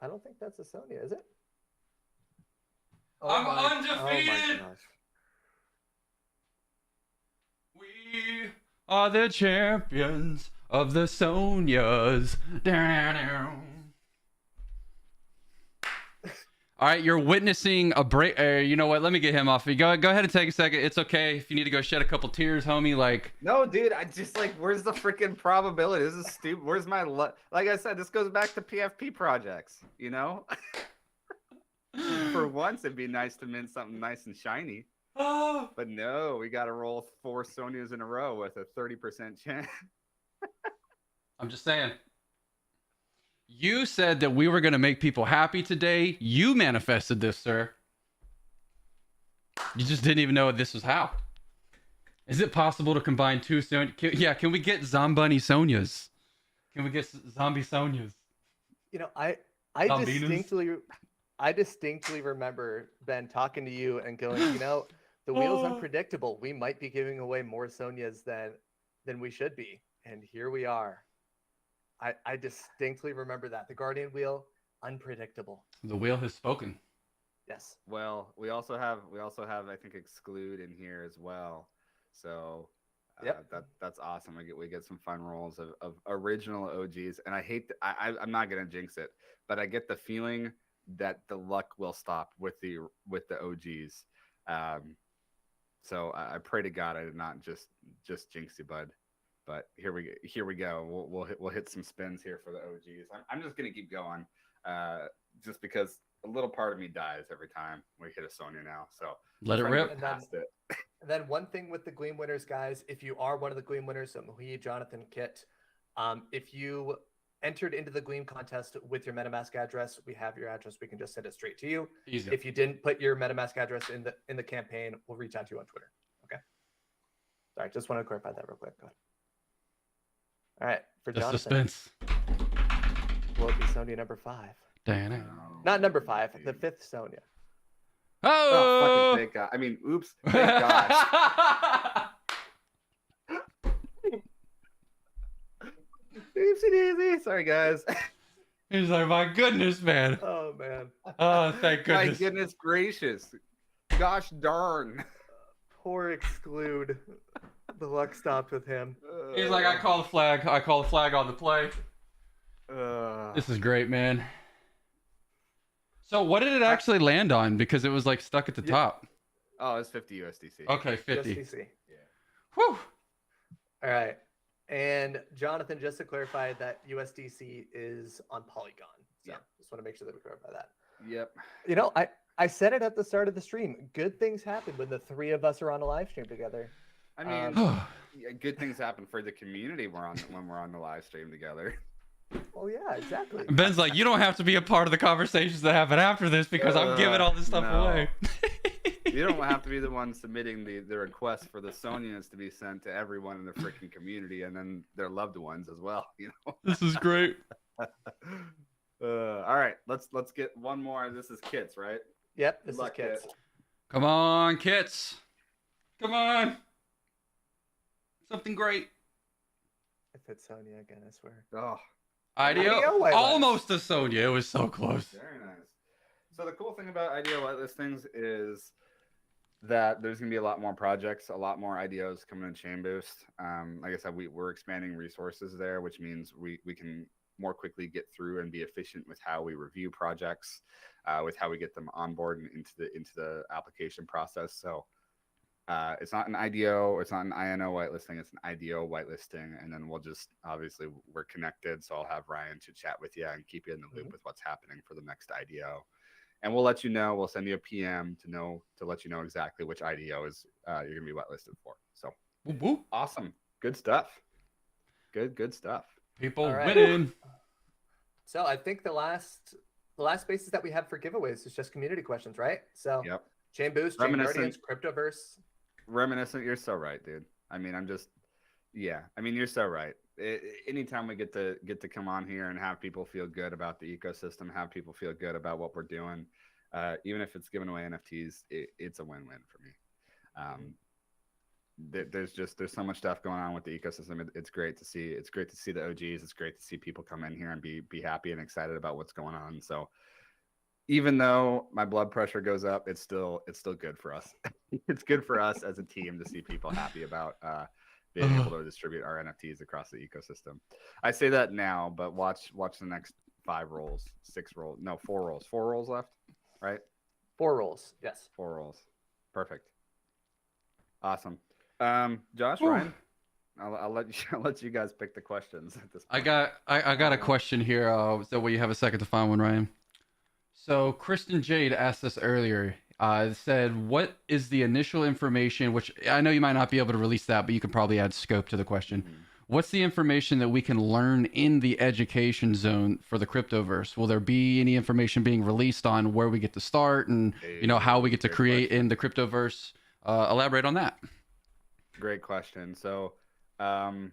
I don't think that's a Sonya, is it? I'm Oh my undefeated! gosh. We are the champions of the Sonyas. All right, you're witnessing a break. You know what? Let me get him off. Go ahead and take a second. It's okay if you need to go shed a couple tears, homie. Like, No, dude, I just like, where's the freaking probability? This is stupid. Where's my luck? Like I said, this goes back to PFP projects, you know? For once, it'd be nice to mint something nice and shiny. oh, But no, we got to roll 4 Sonyas in a row with a 30% chance. I'm just saying. You said that we were going to make people happy today. You manifested this, sir. You just didn't even know this was how. Is it possible to combine 2 Sonya? Can we get Zombunny Sonyas? Can we get zombie Sonyas? You know, I Zombunnies? distinctly remember Ben talking to you and going, you know, the wheel's Oh. unpredictable. We might be giving away more Sonyas than we should be. And here we are. I distinctly remember that. The Guardian wheel, unpredictable. The wheel has spoken. Yes. Well, we also have I think exclude in here as well. So Yep. that's awesome. We get some fun rolls of original OGs, and I hate I'm not gonna jinx it, but I get the feeling that the luck will stop with the OGs. So I pray to God I did not just jinx you, bud. But here we go. We'll hit some spins here for the OGs. I'm just gonna keep going, just because a little part of me dies every time we hit a Sonya now. So Let it trying to rip. get past it. And then one thing with the Gleam winners, guys, if you are one of the Gleam winners, so Mohid, Jonathan, Kit, if you entered into the Gleam contest with your MetaMask address, we have your address. We can just send it straight to you. Easy. If you didn't put your MetaMask address in the campaign, we'll reach out to you on Twitter. Okay. Sorry, just want to clarify that real quick. Go ahead. All right, for The Jonathan, suspense. will it be Sonya number 5? Dang. Not number 5, the 5th Sonya. Oh, Oh! fucking thank God. I mean, oops. Thank God. Oopsie daisy. Sorry, guys. He's like, my goodness, man. Oh man, Oh, thank My goodness. goodness gracious. Gosh darn. poor exclude. The luck stopped with him. He's like, I call the flag. I call the flag on the play. This is great, man. So what did it actually land on? Because it was like stuck at the top. Oh, it's 50 USDC. Okay, 50. USDC. Whew. All right. And Jonathan, just to clarify, that USDC is on Polygon. So Yeah. just want to make sure that we clarify that. Yep. You know, I said it at the start of the stream. Good things happen when the 3 of us are on a live stream together. I mean, yeah, good things happen for the community when we're on the live stream together. Oh yeah, exactly. Ben's like, you don't have to be a part of the conversations that happen after this because I'm giving all this stuff no. away. You don't have to be the one submitting the request for the Sonias to be sent to everyone in the freaking community and then their loved ones as well. You know. This is great. All right, let's get one more. This is Kits, right? Yep, Good this is luck, Kits. Kit. Come on, Kits. Come on. Something great. If it's Sonya again, I swear. Oh, IDO, whitelist. almost a Sonya. It was so close. very nice. So the cool thing about IDO whitelistings is that there's going to be a lot more projects, a lot more IDOs coming to ChainBoost. Like I said, we're expanding resources there, which means we can more quickly get through and be efficient with how we review projects, with how we get them on board and into the application process. So it's not an IDO, it's not an INO whitelisting, it's an IDO whitelisting. And then we'll just, obviously we're connected. So I'll have Ryan to chat with you and keep you in the loop with what's happening for the next IDO. And we'll let you know, we'll send you a PM to let you know exactly which IDO is you're gonna be whitelisted for. So Whoop, whoop. awesome. Good stuff. Good stuff. People All right. winning. So I think the last spaces that we have for giveaways is just community questions, right? So Yep. ChainBoost, ChainGuardians, Cryptoverse. Reminiscent, you're so right, dude. I mean, you're so right. Anytime we get to come on here and have people feel good about the ecosystem, have people feel good about what we're doing, even if it's giving away NFTs, it's a win-win for me. There's so much stuff going on with the ecosystem. It's great to see. It's great to see the OGs. It's great to see people come in here and be happy and excited about what's going on. So even though my blood pressure goes up, it's still good for us. It's good for us as a team to see people happy about being able to distribute our NFTs across the ecosystem. I say that now, but watch the next 4 rolls left, right? 4 rolls, yes. 4 rolls. Perfect. Awesome. Josh, Ooh. Ryan, I'll let you guys pick the questions at this point. I got a question here. So will you have a second to find one, Ryan? So Kristen Jade asked us earlier. Said, what is the initial information, which I know you might not be able to release that, but you can probably add scope to the question. Mm-hmm. What's the information that we can learn in the education zone for the Cryptoverse? Will there be any information being released on where we get to start and how we get to create in the Cryptoverse? Elaborate on that. Great question. So, so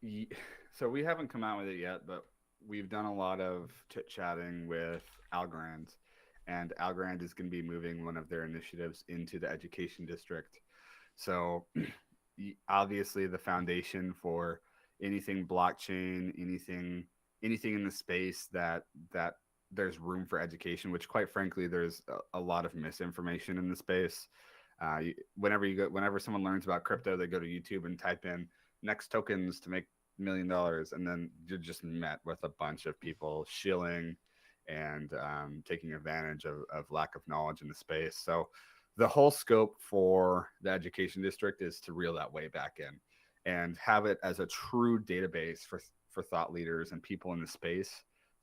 we haven't come out with it yet, but we've done a lot of chit-chatting with Algorand, and Algorand is going to be moving one of their initiatives into the education district. So obviously the foundation for anything blockchain, anything in the space that there's room for education, which quite frankly, there's a lot of misinformation in the space. Whenever someone learns about crypto, they go to YouTube and type in next tokens to make $1 million, and then you're just met with a bunch of people shilling and taking advantage of lack of knowledge in the space. So the whole scope for the education district is to reel that way back in and have it as a true database for thought leaders and people in the space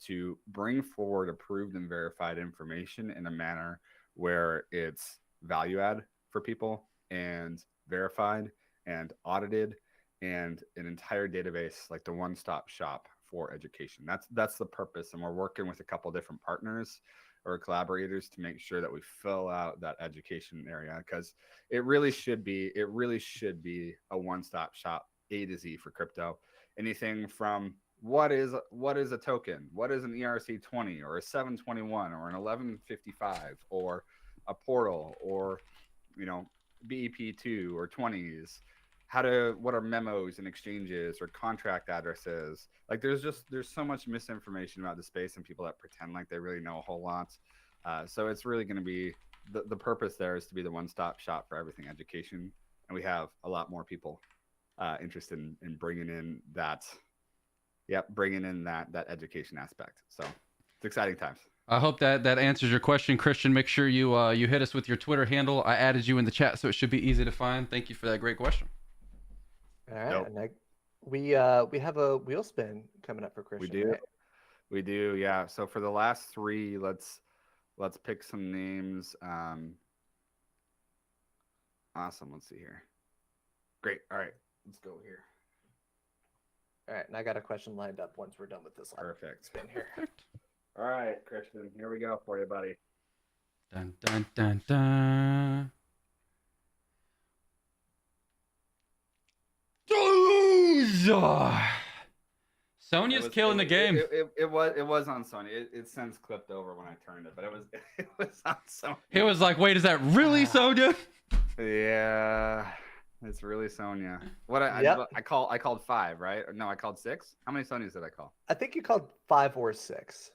to bring forward approved and verified information in a manner where it's value add for people and verified and audited, and an entire database, like the one-stop shop for education. That's the purpose. And we're working with a couple different partners or collaborators to make sure that we fill out that education area, because it really should be a one-stop shop, A to Z, for crypto. Anything from what is a token, what is an ERC20 or a 721 or an 1155 or a portal, or BEP2 or 20s, what are memos and exchanges or contract addresses. Like there's so much misinformation about the space and people that pretend like they really know a whole lot. So it's really going to be the purpose there is to be the one-stop shop for everything education. And we have a lot more people interested in bringing in that education aspect. So it's exciting times. I hope that answers your question, Christian. Make sure you hit us with your Twitter handle. I added you in the chat, so it should be easy to find. Thank you for that great question. All right, nope. And we have a wheel spin coming up for Christian. We do, right? We do, yeah. So for the last 3, let's pick some names. Awesome. Let's see here. Great. All right, let's go here. All right, and I got a question lined up once we're done with this. Perfect. Spin here. All right, Christian, here we go for you, buddy. Dun, dun, dun, dun. Sonya's killing the game. It was on Sony. It since clipped over when I turned it, but it was it was on Sony. He was like, "Wait, is that really Sonya?" Yeah, it's really Sonya. What I called 5, right? No, I called 6. How many Sonyas did I call? I think you called 5 or 6.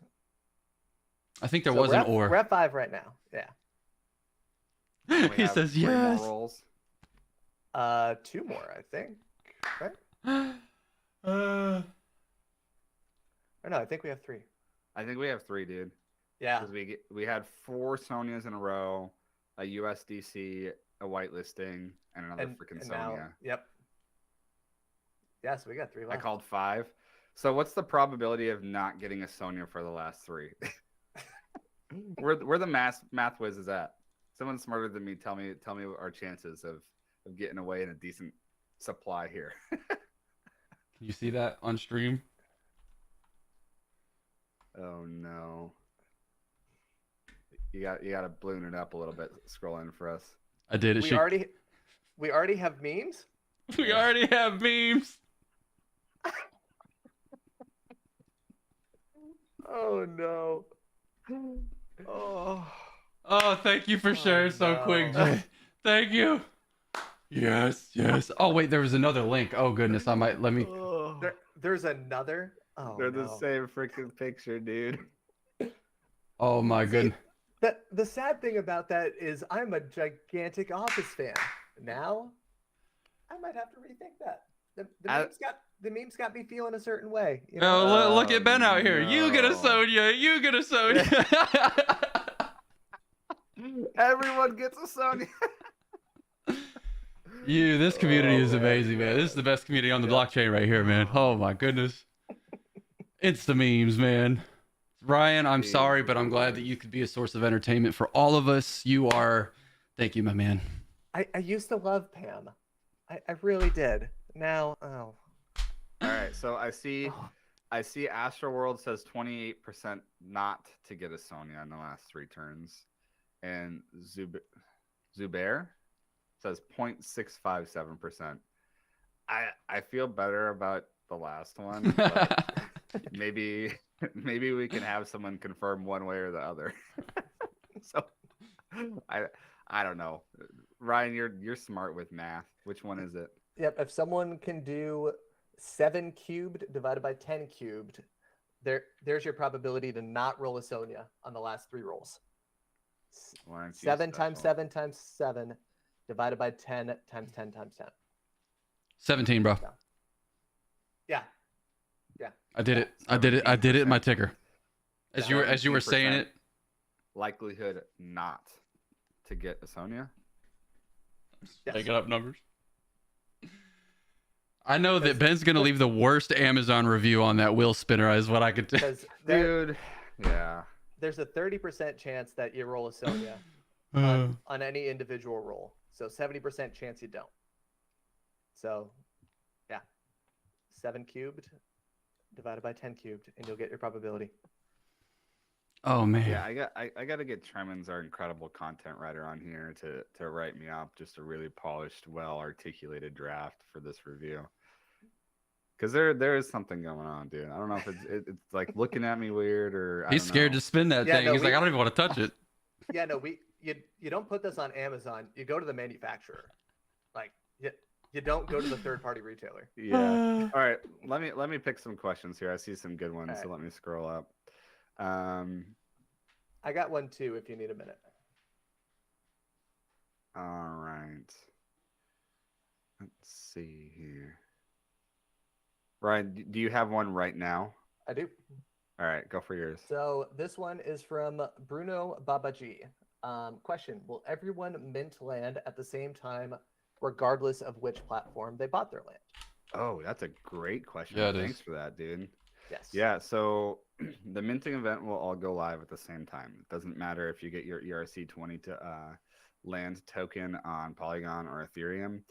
I think there was an or. We're at 5 right now. Yeah. He says 3 yes. more rolls. 2 more, I think. Right? Or no, I think we have 3. I think we have 3, dude. Yeah. Because we had 4 Sonyas in a row, a USDC, a whitelisting, and another freaking Sonya. Now, yep. Yeah, so we got 3 left. I called 5. So what's the probability of not getting a Sonya for the last 3? Where the math whiz is at? Someone smarter than me, tell me our chances of getting away in a decent supply here. Can you see that on stream? Oh no. You got to balloon it up a little bit, scroll in for us. I did it. We already have memes? We already have memes. Oh no. Oh, thank you for sharing so quick, Jay. Thank you. Yes. Oh wait, there was another link. Oh goodness, I might let me. There's another. Oh, they're the same freaking picture, dude. Oh my goodness. The sad thing about that is I'm a gigantic Office fan. Now, I might have to rethink that. The memes got me feeling a certain way. You know? Oh, look at Ben out here. No. You get a Sonya. You get a Sonya. Everyone gets a Sonya. This community is amazing, man. This is the best community on the blockchain right here, man. Oh my goodness. It's the memes, man. Ryan, I'm sorry, but I'm glad that you could be a source of entertainment for all of us. You are. Thank you, my man. I used to love Pam. I really did. Now, All right, so I see Astroworld says 28% not to get a Sonya in the last 3 turns, and Zubair says 0.657%. I feel better about the last one, but maybe we can have someone confirm one way or the other. So I don't know. Ryan, you're smart with math. Which one is it? Yep, if someone can do 7 cubed divided by 10 cubed, there's your probability to not roll a Sonya on the last 3 rolls. 7 times 7 times 7 divided by 10 times 10 times 10. 17, bro. Yeah. I did it. I did it in my ticker. As you were saying it. Likelihood not to get a Sonya. Yes. Making up numbers. I know that Ben's gonna leave the worst Amazon review on that wheel spinner, is what I could tell. Dude, yeah. There's a 30% chance that you roll a Sonya on any individual roll. So 70% chance you don't. So, yeah, 7 cubed divided by 10 cubed, and you'll get your probability. Oh man. Yeah, I got to get Tremens, our incredible content writer, on here to write me up just a really polished, well articulated draft for this review. Because there is something going on, dude. I don't know if it's like looking at me weird or he's scared to spin that thing. He's like, I don't even want to touch it. Yeah, no, you don't put this on Amazon. You go to the manufacturer. Like you don't go to the third-party retailer. Yeah. All right. Let me pick some questions here. I see some good ones, so let me scroll up. I got one too if you need a minute. All right. Let's see here. Ryan, do you have one right now? I do. All right, go for yours. So this one is from Bruno Babaji. Question: will everyone mint land at the same time, regardless of which platform they bought their land? Oh, that's a great question. Yeah, thanks for that, dude. Yes. Yeah, so the minting event will all go live at the same time. It doesn't matter if you get your ERC20 to land token on Polygon or Ethereum.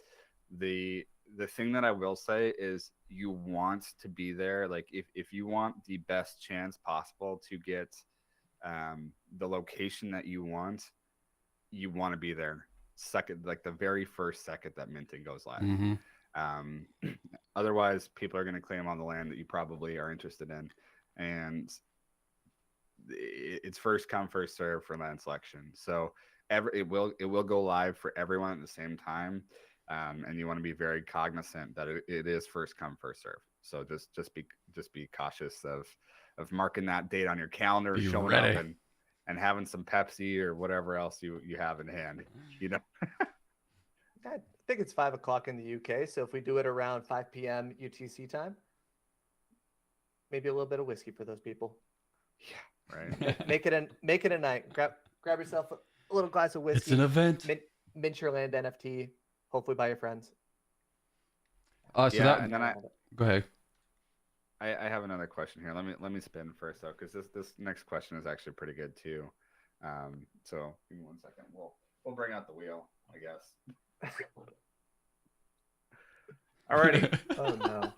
The thing that I will say is you want to be there. Like if you want the best chance possible to get the location that you want to be there second, like the very first second that minting goes live. Otherwise, people are going to claim on the land that you probably are interested in, and it's first come first serve for land selection. So it will go live for everyone at the same time, and you want to be very cognizant that it is first come first serve. So just be cautious of marking that date on your calendar, showing up and having some Pepsi or whatever else you have in hand. I think it's 5 o'clock in the UK, so if we do it around 5 p.m. UTC time, maybe a little bit of whiskey for those people. Yeah, right. Make it a night. Grab yourself a little glass of whiskey. It's an event. Mint your land NFT, hopefully by your friends. And then go ahead. I have another question here. Let me spin first though, because this next question is actually pretty good too. So give me 1 second. We'll bring out the wheel, I guess. Alrighty. Oh no.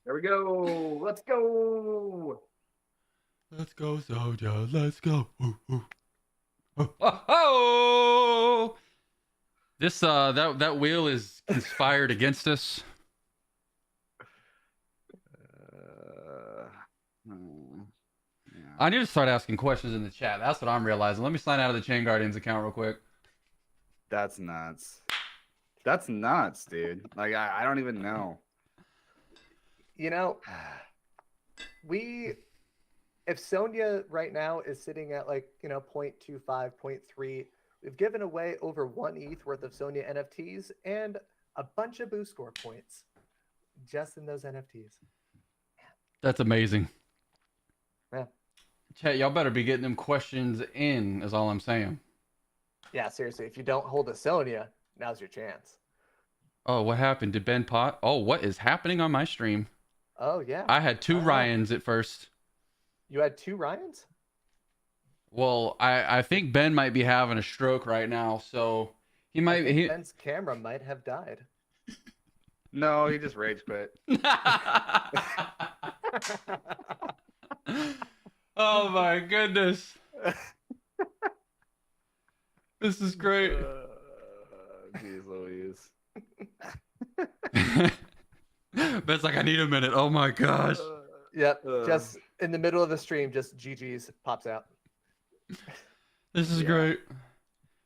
There we go. Let's go. Let's go, soldier. Let's go. Ooh, ooh. Oh! This that wheel is conspired against us. Yeah. I need to start asking questions in the chat. That's what I'm realizing. Let me sign out of the ChainGuardians account real quick. That's nuts. That's nuts, dude. Like I don't even know. If Sonia right now is sitting at 0.25, 0.3, we've given away over 1 ETH worth of Sonia NFTs and a bunch of boost score points just in those NFTs. That's amazing. Yeah. Chat, y'all better be getting them questions in, is all I'm saying. Yeah, seriously. If you don't hold a Sonia, now's your chance. Oh, what happened? Did Ben pot? Oh, what is happening on my stream? Oh, yeah. I had two Ryans at first. You had 2 Ryans? Well, I think Ben might be having a stroke right now, so Ben's camera might have died. No, he just rage quit. Oh my goodness. This is great. Jeez Louise. Ben's like, I need a minute. Oh my gosh. Yep. Just in the middle of the stream, just GG's pops out. This is great.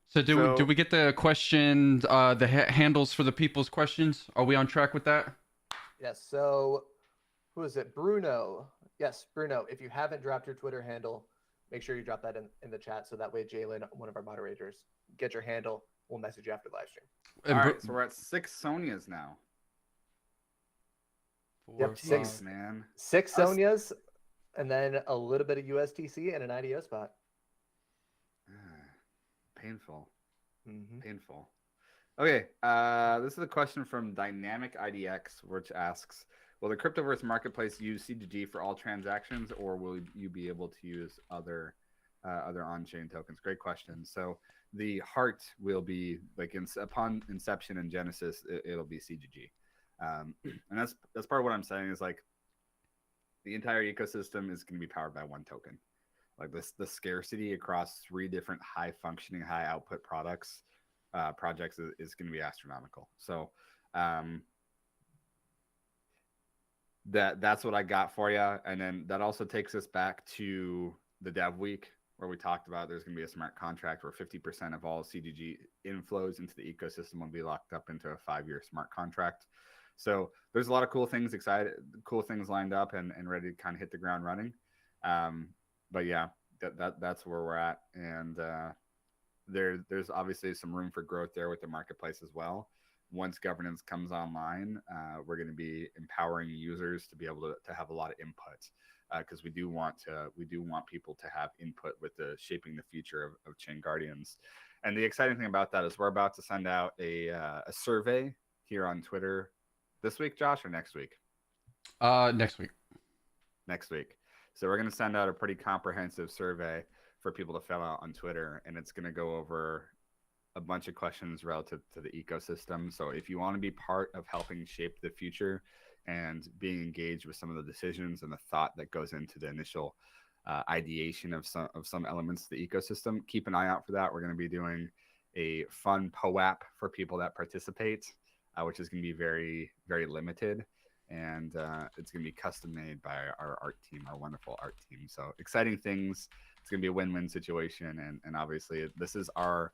So do we get the questions, the handles for the people's questions? Are we on track with that? Yes. So who is it? Bruno. Yes, Bruno. If you haven't dropped your Twitter handle, make sure you drop that in the chat. So that way, Jalen, one of our moderators, get your handle. We'll message you after the live stream. All right. So we're at 6 Sonias now. Yep, 6, man. 6 Sonias, and then a little bit of USTC and an IDO spot. Painful. Mm-hmm. Painful. Okay. This is a question from Dynamic IDX, which asks, will the Cryptoverse marketplace use CGG for all transactions, or will you be able to use other on-chain tokens? Great question. So the heart will be upon inception and genesis, it'll be CGG. And that's part of what I'm saying is the entire ecosystem is going to be powered by one token. The scarcity across 3 different high functioning, high output projects is going to be astronomical. So that's what I got for you. And then that also takes us back to the dev week where we talked about there's going to be a smart contract where 50% of all CGG inflows into the ecosystem will be locked up into a 5-year smart contract. So there's a lot of cool things lined up and ready to kind of hit the ground running. But yeah, that's where we're at. And there's obviously some room for growth there with the marketplace as well. Once governance comes online, we're going to be empowering users to be able to have a lot of input, because we do want people to have input with the shaping the future of ChainGuardians. And the exciting thing about that is we're about to send out a survey here on Twitter this week, Josh, or next week? Next week. Next week. So we're going to send out a pretty comprehensive survey for people to fill out on Twitter, and it's going to go over a bunch of questions relative to the ecosystem. So if you want to be part of helping shape the future and being engaged with some of the decisions and the thought that goes into the initial ideation of some elements of the ecosystem. Keep an eye out for that. We're going to be doing a fun POAP for people that participate, which is going to be very, very limited. And it's going to be custom made by our art team, our wonderful art team. So exciting things. It's going to be a win-win situation. And obviously this is our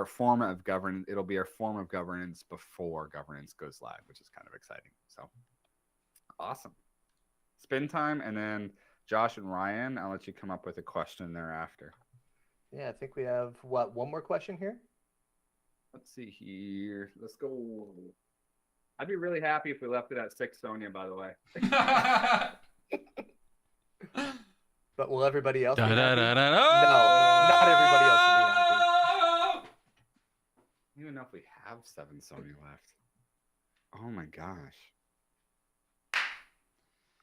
form of governance. It'll be our form of governance before governance goes live, which is kind of exciting. So awesome. Spin time. And then Josh and Ryan, I'll let you come up with a question thereafter. Yeah, I think we have, what, one more question here? Let's see here. Let's go. I'd be really happy if we left it at 6 Sonia, by the way. But will everybody else be happy? Da, da, da, da, No, not everybody else will be happy. I don't even know if we have 7 Sonia left. Oh my gosh.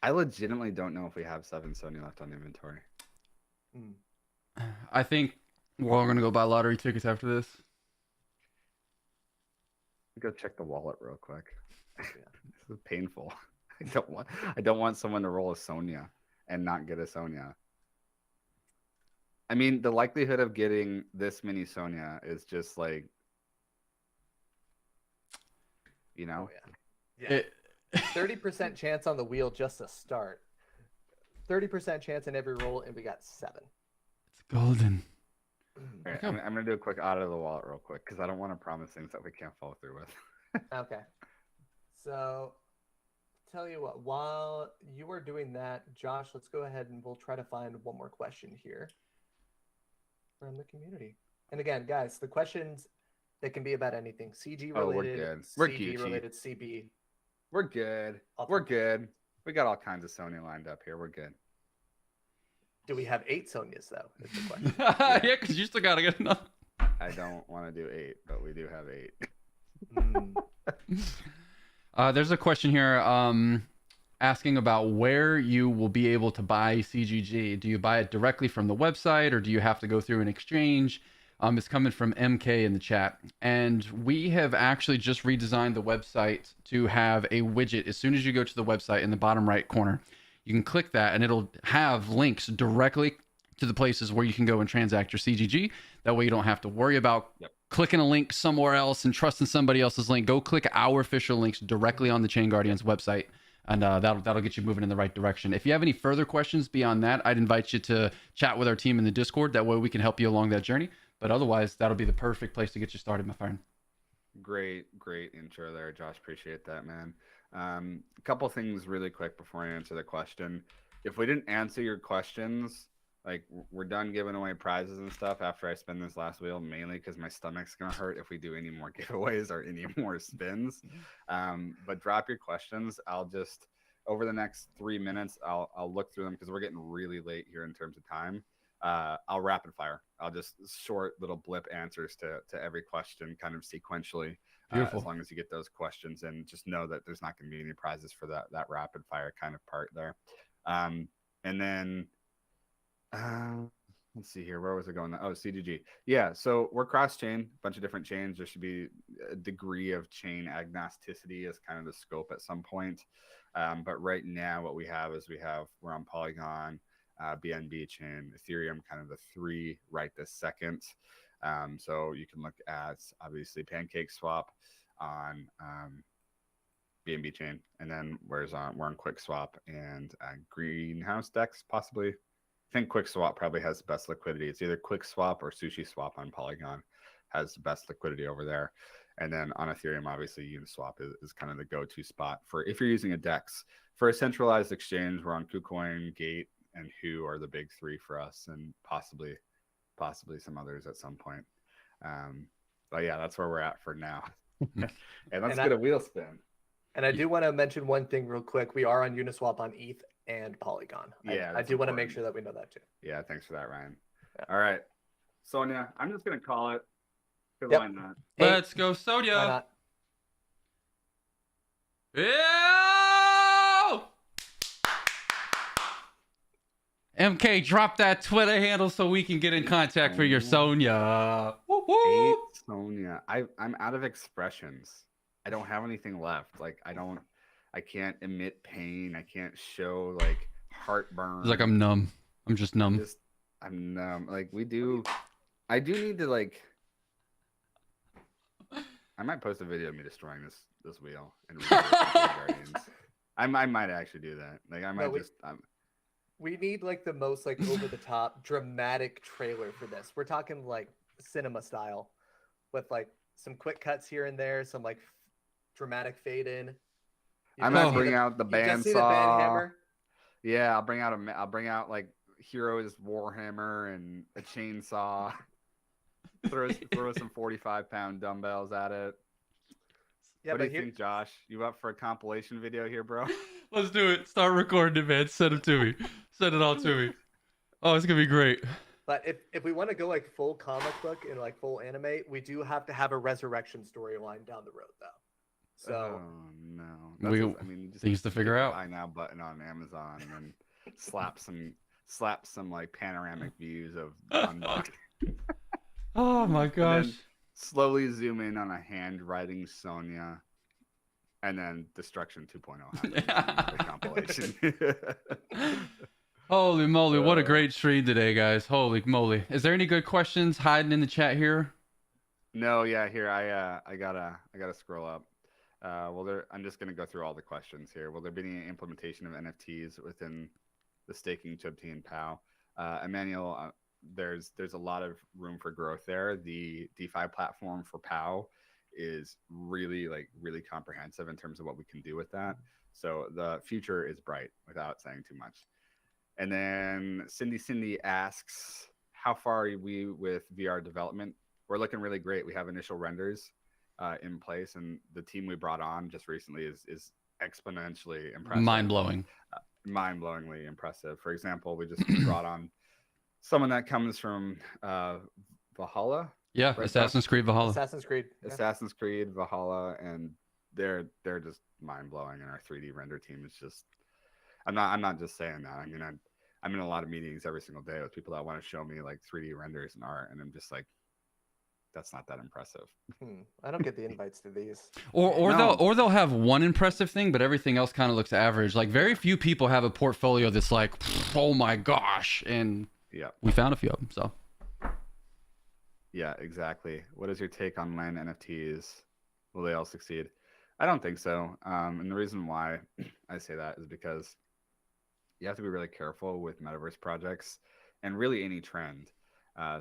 I legitimately don't know if we have 7 Sonia left on inventory. I think we're all gonna go buy lottery tickets after this. Go check the wallet real quick. This is painful. I don't want someone to roll a Sonia and not get a Sonia. I mean, the likelihood of getting this many Sonia is just like, you know. Oh, yeah. 30% chance on the wheel just to start. 30% chance in every roll, and we got 7. It's golden. All right, I'm gonna do a quick audit of the wallet real quick because I don't want to promise things that we can't follow through with. Okay. So, tell you what, while you are doing that, Josh, let's go ahead and we'll try to find one more question here from the community. And again, guys, the questions, they can be about anything. CG related, we're good. We're CB Gucci. related, CB. We're good. We're good. We got all kinds of Sonia lined up here. We're good. Do we have 8 Sonias, though, is the question. Yeah, because you still gotta get another. I don't want to do 8, but we do have 8. There's a question here asking about where you will be able to buy CGG. Do you buy it directly from the website or do you have to go through an exchange? It's coming from MK in the chat. And we have actually just redesigned the website to have a widget. As soon as you go to the website in the bottom right corner, you can click that and it'll have links directly to the places where you can go and transact your CGG. That way you don't have to worry about clicking a link somewhere else and trusting somebody else's link. Go click our official links directly on the ChainGuardians website, and that'll get you moving in the right direction. If you have any further questions beyond that, I'd invite you to chat with our team in the Discord. That way we can help you along that journey. But otherwise, that'll be the perfect place to get you started, my friend. Great intro there, Josh. Appreciate that, man. A couple things really quick before I answer the question. If we didn't answer your questions, like, we're done giving away prizes and stuff after I spin this last wheel, mainly because my stomach's gonna hurt if we do any more giveaways or any more spins. But drop your questions. I'll just, over the next 3 minutes, I'll look through them because we're getting really late here in terms of time. I'll rapid fire. I'll just short little blip answers to every question kind of sequentially. As long as you get those questions, and just know that there's not going to be any prizes for that rapid fire kind of part there. And then let's see here. Where was it going? Oh, CGG. Yeah. So we're cross chain, a bunch of different chains. There should be a degree of chain agnosticity as kind of the scope at some point. But right now what we have is we're on Polygon, BNB chain, Ethereum, kind of the 3 right this second. So you can look at obviously Pancake Swap on BNB chain, and then we're on Quick Swap and Greenhouse Dex possibly. I think Quick Swap probably has the best liquidity. It's either Quick Swap or Sushi Swap on Polygon has the best liquidity over there. And then on Ethereum, obviously Uniswap is kind of the go-to spot for if you're using a DEX. For a centralized exchange, we're on KuCoin, Gate, and Who are the big 3 for us, and possibly some others at some point. But yeah, that's where we're at for now. And let's get a wheel spin. And I do want to mention one thing real quick. We are on Uniswap on ETH and Polygon. Yeah, I do want to make sure that we know that too. Yeah, thanks for that, Ryan. Yeah. All right, Sonia, I'm just gonna call it. Yep. Why not? Let's go, Sonia. Why not? Yeah! MK, drop that Twitter handle so we can get in contact for your Sonia. Woo woo. 8 Sonia. I'm out of expressions. I don't have anything left. Like, I can't emit pain. I can't show like heartburn. It's like I'm numb. I'm just numb. I'm numb. Like we do. I do need to like. I might post a video of me destroying this wheel and Guardians. I might actually do that. Like I might We need like the most like over the top dramatic trailer for this. We're talking like cinema style, with like some quick cuts here and there, some like dramatic fade in. I might bring out the bandsaw. The band hammer? Yeah, I'll bring out like Hero's Warhammer and a chainsaw. throw some 45-pound dumbbells at it. Yeah, what do you think, Josh? You up for a compilation video here, bro? Let's do it. Start recording it, man. Send it to me. Send it all to me. Oh, it's gonna be great. But if we want to go like full comic book and like full anime, we do have to have a resurrection storyline down the road, though. So no, I mean, things to figure out. Buy now button on Amazon and slap some like panoramic views of unboxing. Oh my gosh! Slowly zoom in on a hand writing Sonya, and then Destruction 2.0 happens. The compilation. Holy moly! What a great stream today, guys! Holy moly! Is there any good questions hiding in the chat here? No, yeah. Here, I gotta scroll up. I'm just gonna go through all the questions here. Will there be any implementation of NFTs within the staking CHUBT and POW? Emmanuel, there's a lot of room for growth there. The DeFi platform for POW is really comprehensive in terms of what we can do with that. So the future is bright, without saying too much. And then Cindy asks, how far are we with VR development? We're looking really great. We have initial renders in place, and the team we brought on just recently is exponentially impressive. Mind-blowingly impressive. For example, we just brought on someone that comes from Valhalla. Yeah, right? Assassin's Creed Valhalla. Assassin's Creed Valhalla, and they're just mind-blowing. And our 3D render team is just. I'm not just saying that. I mean, I'm in a lot of meetings every single day with people that want to show me like 3D renders and art, and I'm just like, that's not that impressive. I don't get the invites to these. Or they'll have one impressive thing, but everything else kind of looks average. Like very few people have a portfolio that's like, oh my gosh, and yeah, we found a few of them. So yeah, exactly. What is your take on land NFTs? Will they all succeed? I don't think so. And the reason why I say that is because you have to be really careful with metaverse projects and really any trend.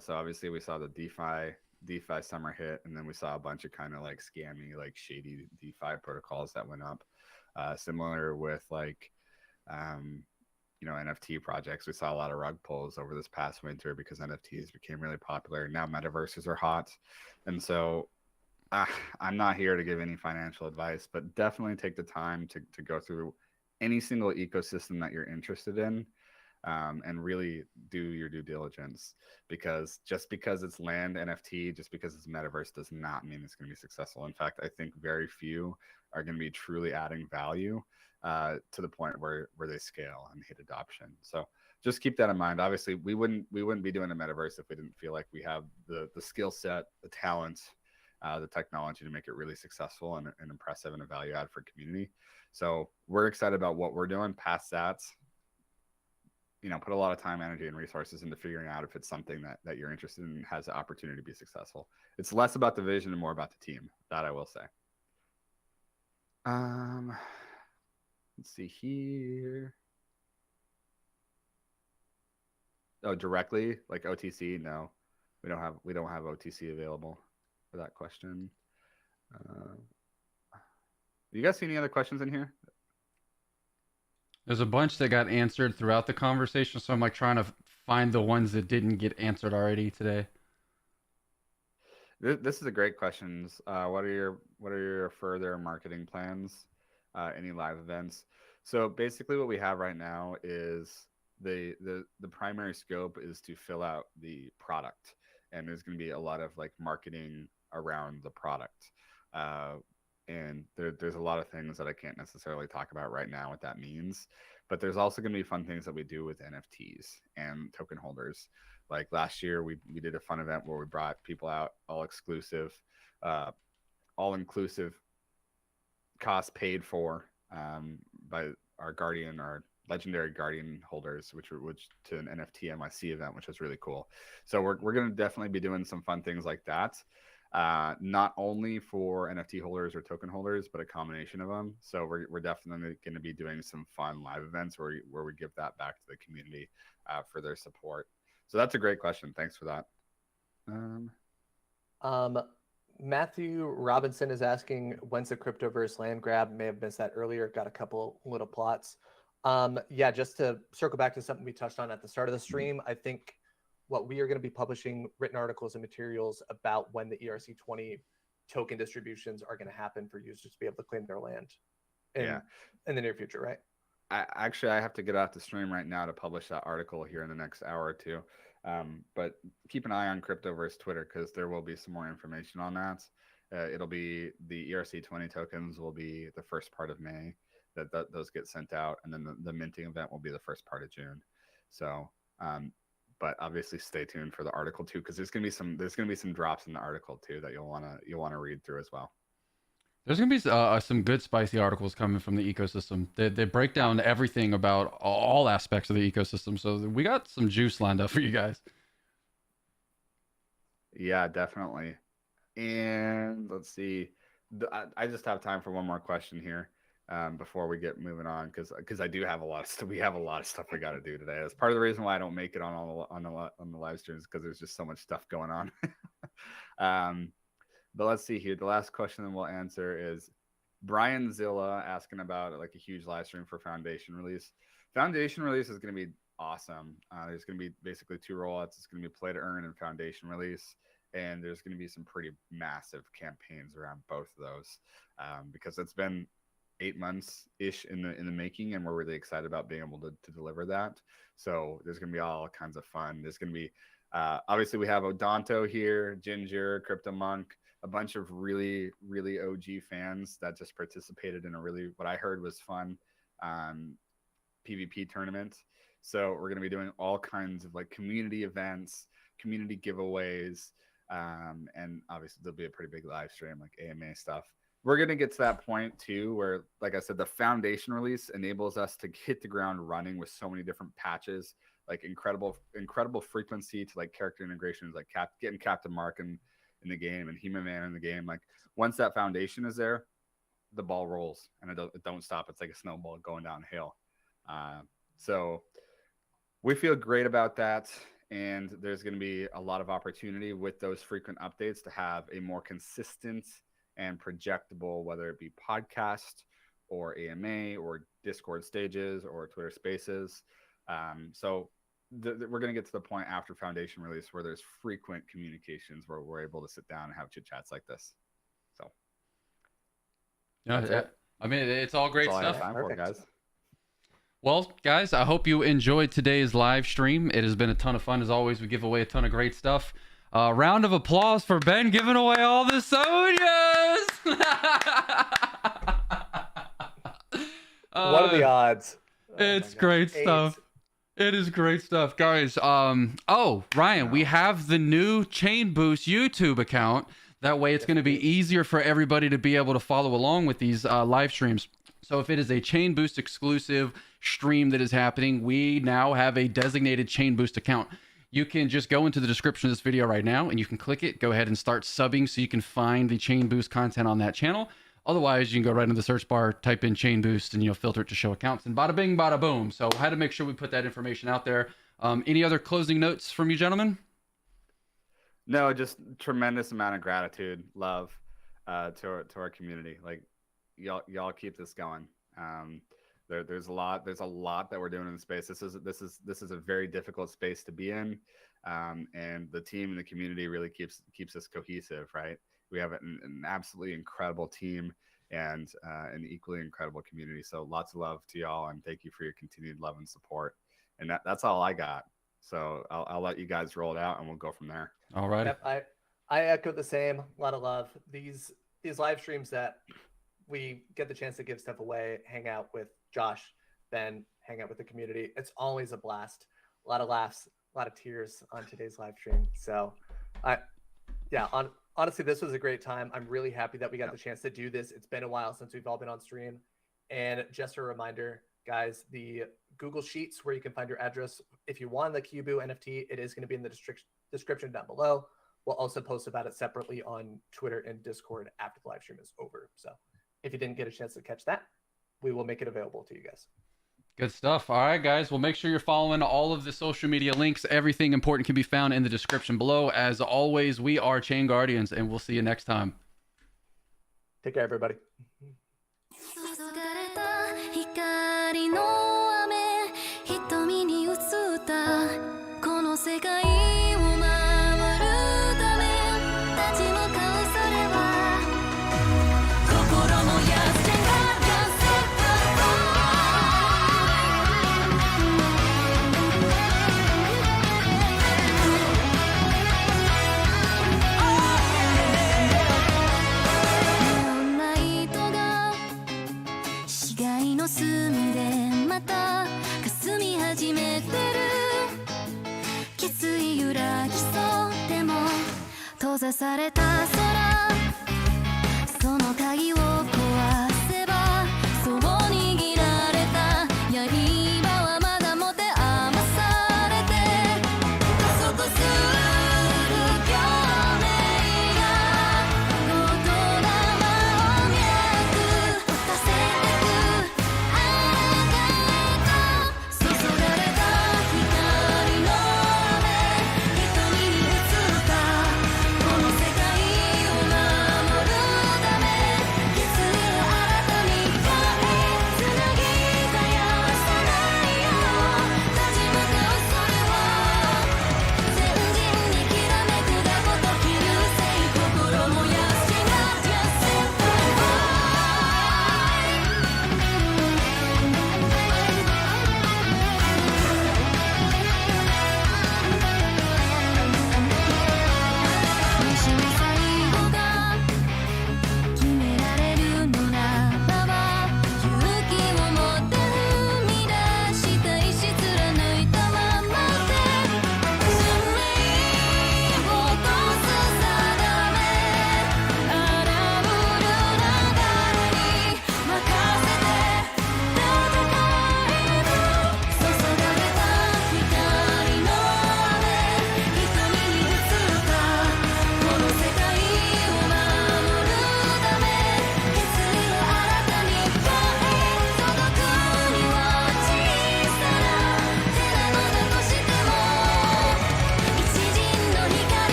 So obviously we saw the DeFi summer hit, and then we saw a bunch of kind of like scammy, like shady DeFi protocols that went up. Similar with like, NFT projects. We saw a lot of rug pulls over this past winter because NFTs became really popular. Now metaverses are hot. And so I'm not here to give any financial advice, but definitely take the time to go through any single ecosystem that you're interested in. And really do your due diligence, because just because it's land NFT, just because it's metaverse, does not mean it's going to be successful. In fact, I think very few are going to be truly adding value to the point where they scale and hit adoption. So just keep that in mind. Obviously, we wouldn't be doing a metaverse if we didn't feel like we have the skill set, the talent, the technology to make it really successful and impressive and a value add for community. So we're excited about what we're doing. Past that, put a lot of time, energy, and resources into figuring out if it's something that you're interested in and has the opportunity to be successful. It's less about the vision and more about the team. That I will say. Let's see here. Oh, directly like OTC? No, we don't have OTC available for that question. You guys see any other questions in here? There's a bunch that got answered throughout the conversation, so I'm like trying to find the ones that didn't get answered already today. This is a great question. What are your further marketing plans? Any live events? So basically, what we have right now is the primary scope is to fill out the product, and there's going to be a lot of like marketing around the product. And there's a lot of things that I can't necessarily talk about right now what that means, but there's also going to be fun things that we do with NFTs and token holders. Like last year, we did a fun event where we brought people out, all inclusive, cost paid for by our guardian, our legendary Guardian holders, which to an NFT NYC event, which was really cool. So we're going to definitely be doing some fun things like that. Not only for NFT holders or token holders, but a combination of them. So we're definitely going to be doing some fun live events where we give that back to the community for their support. So that's a great question. Thanks for that. Matthew Robinson is asking, when's the Cryptoverse land grab? May have missed that earlier. Got a couple little plots. Yeah, just to circle back to something we touched on at the start of the stream, I think what we are going to be publishing written articles and materials about when the ERC20 token distributions are going to happen for users to be able to claim their land in the near future, right? I have to get off the stream right now to publish that article here in the next hour or two. But keep an eye on Cryptoverse Twitter, because there will be some more information on that. It'll be the ERC20 tokens will be the first part of May that those get sent out, and then the minting event will be the first part of June. So, but obviously stay tuned for the article too, because there's gonna be some drops in the article too that you'll wanna read through as well. There's going to be some good spicy articles coming from the ecosystem. They break down everything about all aspects of the ecosystem. So we got some juice lined up for you guys. Yeah, definitely. And let's see. I just have time for one more question here before we get moving on, because I do have a lot of stuff. We have a lot of stuff we got to do today. That's part of the reason why I don't make it on the live streams, because there's just so much stuff going on. But let's see here. The last question that we'll answer is Brian Zilla asking about like a huge live stream for Foundation release. Foundation release is going to be awesome. There's going to be basically 2 rollouts. It's going to be play to earn and Foundation release. And there's going to be some pretty massive campaigns around both of those, because it's been 8 months-ish in the making, and we're really excited about being able to deliver that. So there's going to be all kinds of fun. There's going to be, obviously we have Odonto here, Ginger, Crypto Monk, a bunch of really, really OG fans that just participated in a really, what I heard was fun PvP tournament. So we're going to be doing all kinds of like community events, community giveaways, and obviously there'll be a pretty big live stream, like AMA stuff. We're going to get to that point too, where, like I said, the Foundation release enables us to hit the ground running with so many different patches, like incredible frequency to like character integrations, like getting Captain Mark in the game and He-Man in the game. Like once that foundation is there, the ball rolls and it don't stop. It's like a snowball going downhill. So we feel great about that. And there's going to be a lot of opportunity with those frequent updates to have a more consistent and projectable, whether it be podcast or AMA or Discord stages or Twitter Spaces. So we're going to get to the point after Foundation release where there's frequent communications where we're able to sit down and have chit chats like this. So, yeah, I mean, it's all great stuff. I have time for, guys. Well, guys, I hope you enjoyed today's live stream. It has been a ton of fun. As always, we give away a ton of great stuff. Round of applause for Ben giving away all the Sonias. What are the odds? It's great stuff. It is great stuff, guys. Oh, Ryan, we have the new ChainBoost YouTube account. That way it's going to be easier for everybody to be able to follow along with these live streams. So if it is a ChainBoost exclusive stream that is happening, we now have a designated ChainBoost account. You can just go into the description of this video right now and you can click it, go ahead and start subbing so you can find the ChainBoost content on that channel. Otherwise, you can go right into the search bar, type in ChainBoost, and you'll filter it to show accounts, and bada bing, bada boom. So I had to make sure we put that information out there. Any other closing notes from you, gentlemen? No, just tremendous amount of gratitude, love to our community. Like y'all keep this going. There's a lot that we're doing in the space. This is a very difficult space to be in, and the team and the community really keeps us cohesive, right? We have an absolutely incredible team and an equally incredible community. So lots of love to y'all, and thank you for your continued love and support. And that's all I got. So I'll let you guys roll it out, and we'll go from there. All right. Yep, I echo the same. A lot of love. These live streams that we get the chance to give stuff away, hang out with Josh, Ben, hang out with the community. It's always a blast. A lot of laughs, a lot of tears on today's live stream. So honestly, this was a great time. I'm really happy that we got the chance to do this. It's been a while since we've all been on stream. And just a reminder, guys, the Google Sheets where you can find your address. If you want the Cuboo NFT, it is going to be in the description down below. We'll also post about it separately on Twitter and Discord after the live stream is over. So if you didn't get a chance to catch that, we will make it available to you guys. Good stuff. All right, guys. Well, make sure you're following all of the social media links. Everything important can be found in the description below. As always, we are Chain Guardians, and we'll see you next time. Take care, everybody. 光の雨瞳に映ったこの世界を守るため立ち向かうそれは心の安全が出せネオンライトが市街の隅でまた霞み始めてる決意揺らぎそうでも閉ざされた空その鍵を